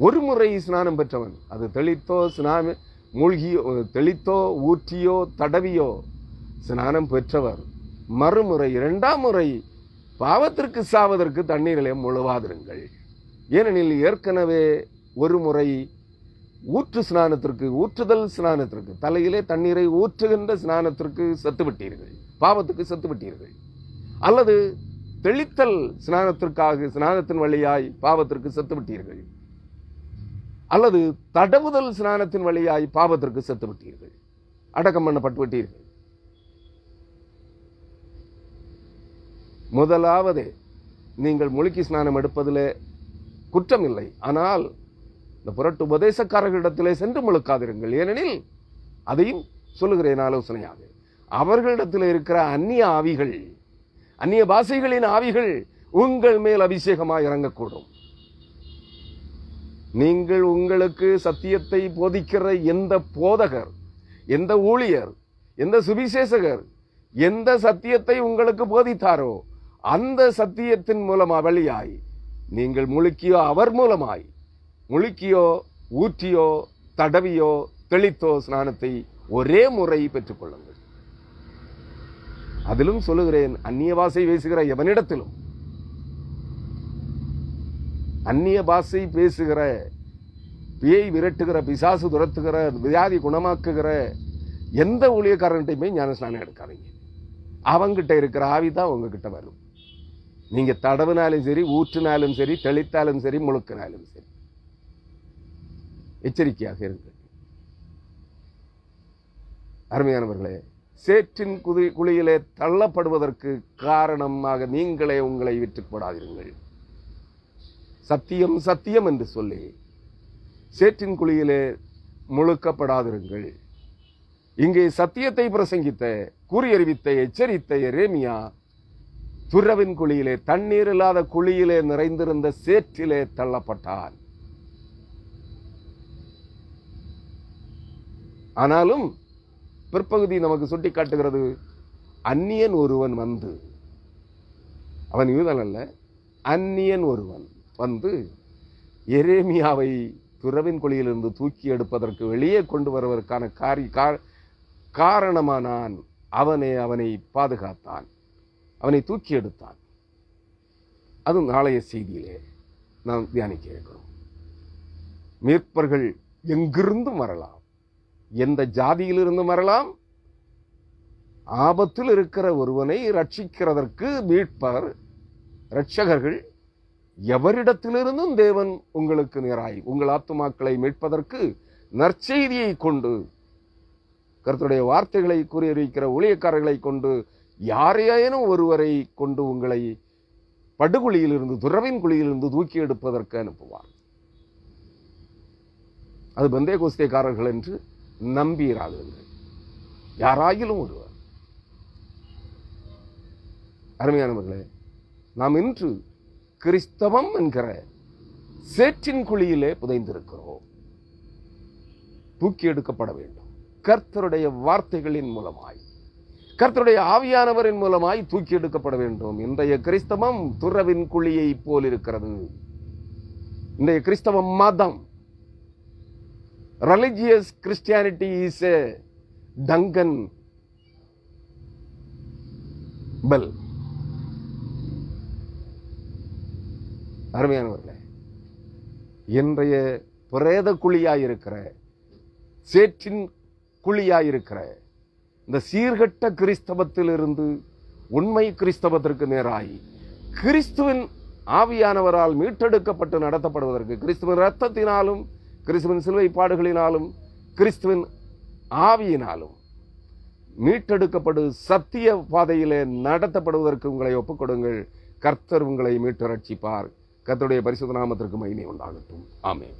ஒரு முறை ஸ்நானம் பெற்றவன், அது தெளித்தோ மூழ்கியோ, தெளித்தோ ஊற்றியோ தடவியோ ஸ்நானம் பெற்றவர் மறுமுறை 2ஆம் முறை பாவத்திற்கு சாவதற்கு தண்ணீரிலே முழுவாதிருங்கள். ஏனெனில் ஏற்கனவே ஒரு முறை ஊற்று ஸ்நானத்திற்கு, ஊற்றுதல் ஸ்நானத்திற்கு, தலையிலே தண்ணீரை ஊற்றுகின்ற ஸ்நானத்திற்கு செத்துவிட்டீர்கள், பாவத்துக்கு செத்துவிட்டீர்கள். அல்லது தெளித்தல் ஸ்நானத்திற்காக, ஸ்நானத்தின் வழியாய் பாவத்திற்கு செத்துவிட்டீர்கள். அல்லது தடவுதல் ஸ்நானத்தின் வழியாய் பாவத்திற்கு செத்துவிட்டீர்கள், அடக்கம் பண்ணப்பட்டு விட்டீர்கள். முதலாவது நீங்கள் முழுக்கி ஸ்நானம் எடுப்பதில் குற்றம் இல்லை. ஆனால் இந்த புரட்டு உபதேசக்காரர்களிடத்திலே சென்று முழுக்காதிருங்கள். ஏனெனில் அதையும் சொல்லுகிறேன் ஆலோசனையாக, அவர்களிடத்தில் இருக்கிற அந்நிய ஆவிகள், அந்நிய பாஷைகளின் ஆவிகள் உங்கள் மேல் அபிஷேகமாக இறங்கக்கூடும். நீங்கள் உங்களுக்கு சத்தியத்தை போதிக்கிற எந்த போதகர், எந்த ஊழியர், எந்த சுவிசேஷகர் எந்த சத்தியத்தை உங்களுக்கு போதித்தாரோ அந்த சத்தியத்தின் மூலமாக வழியாய் நீங்கள் முழுக்கியோ, அவர் மூலமாய் முழுக்கியோ, ஊற்றியோ, தடவியோ, தெளித்தோ ஸ்நானத்தை ஒரே முறை பெற்றுக்கொள்ளுங்கள். அதிலும் சொல்லுகிறேன், அந்நிய பாஷை பேசுகிற எவனிடத்திலும், அந்நிய பாஷை பேசுகிற, பேய் விரட்டுகிற, பிசாசு துரத்துகிற, வியாதி குணமாக்குகிற எந்த ஊழியக்காரன்ட்டையுமே ஞானஸ்நானம் எடுக்காதீங்க. அவங்கிட்ட இருக்கிற ஆவிதான் உங்ககிட்ட வரும். நீங்க தடவினாலும் சரி, ஊற்றினாலும் சரி, தெளித்தாலும் சரி, முழுக்கினாலும் சரி, எச்சரிக்கையாக இருங்கள். அருமையானவர்களே, சேற்றின் குழியிலே தள்ளப்படுவதற்கு காரணமாக நீங்களே உங்களை விட்டுக் போடாதீர்கள். சத்தியம் சத்தியம் என்று சொல்லி சேற்றின் குழியிலே முழுக்கப்படாதிருங்கள். இங்கே சத்தியத்தை பிரசங்கித்த, கூறியறிவித்த, எச்சரித்த எரேமியா துறவின் குழியிலே, தண்ணீர் இல்லாத குழியிலே நிறைந்திருந்த சேற்றிலே தள்ளப்பட்டான். ஆனாலும் பிற்பகுதி நமக்கு சுட்டி காட்டுகிறது, அந்நியன் ஒருவன் வந்து, அவன் யூதன் அல்ல, அந்நியன் ஒருவன் வந்து எரேமியாவை துறவின் குழியிலிருந்து தூக்கி எடுப்பதற்கு வெளியே கொண்டு வருவதற்கான காரணமானான். அவனை பாதுகாத்தான், அவனை தூக்கி எடுத்தான். அது நாளைய செய்தியிலே நாம் தியானிக்க இருக்கிறோம். மீட்பர்கள் எங்கிருந்தும் வரலாம், எந்த ஜாதியிலிருந்தும் வரலாம். ஆபத்தில் இருக்கிற ஒருவனை ரட்சிக்கிறதற்கு மீட்பர், இரட்சகர்கள் எவரிடத்திலிருந்தும் தேவன் உங்களுக்கு நேராய் உங்கள் ஆத்துமாக்களை மீட்பதற்கு நற்செய்தியை கொண்டு, கர்த்தருடைய வார்த்தைகளை கூறியிருக்கிற ஊழியக்காரர்களை கொண்டு, யாரையேனும் ஒருவரை கொண்டு உங்களை படுகுழியிலிருந்து, துறவின் குழியிலிருந்து தூக்கி எடுப்பதற்கு அனுப்புவார். அது பெந்தேகோஸ்தேக்காரர்கள் என்று நம்பியிராதீர்கள், யாராயிலும் ஒருவர். அருமையானவர்களே, நாம் இன்று கிறிஸ்தவம் என்கிற சேற்றின் குழியிலே புதைந்திருக்கிறோம். தூக்கி எடுக்கப்பட வேண்டும். கர்த்தருடைய வார்த்தைகளின் மூலமாய், கர்த்தருடைய ஆவியானவரின் மூலமாய் தூக்கி எடுக்கப்பட வேண்டும். இன்றைய கிறிஸ்தவம் துறவின் குழியை போல் இருக்கிறது. இன்றைய கிறிஸ்தவ மதம், ரிலிஜியஸ் கிறிஸ்டியானிட்டி இஸ் எ டங்கன் பெல். அருமையானவர்களே, இன்றைய பிரேத குழியாயிருக்கிற, சேற்றின் குழியாயிருக்கிற இந்த சீர்கட்ட கிறிஸ்தவத்திலிருந்து உண்மை கிறிஸ்தவத்திற்கு நேராய் கிறிஸ்துவின் ஆவியானவரால் மீட்டெடுக்கப்பட்டு நடத்தப்படுவதற்கு, கிறிஸ்துவின் இரத்தத்தினாலும், கிறிஸ்துவின் சிலுவை பாடுகளினாலும், கிறிஸ்துவின் ஆவியினாலும் மீட்டெடுக்கப்படு சத்திய பாதையிலே நடத்தப்படுவதற்கு உங்களை ஒப்புக்கொடுங்கள். கர்த்தர் உங்களை மீட்டு ரட்சிப்பார். கர்த்தருடைய பரிசுத்த நாமத்திற்கு மகிமை உண்டாகட்டும். ஆமென்.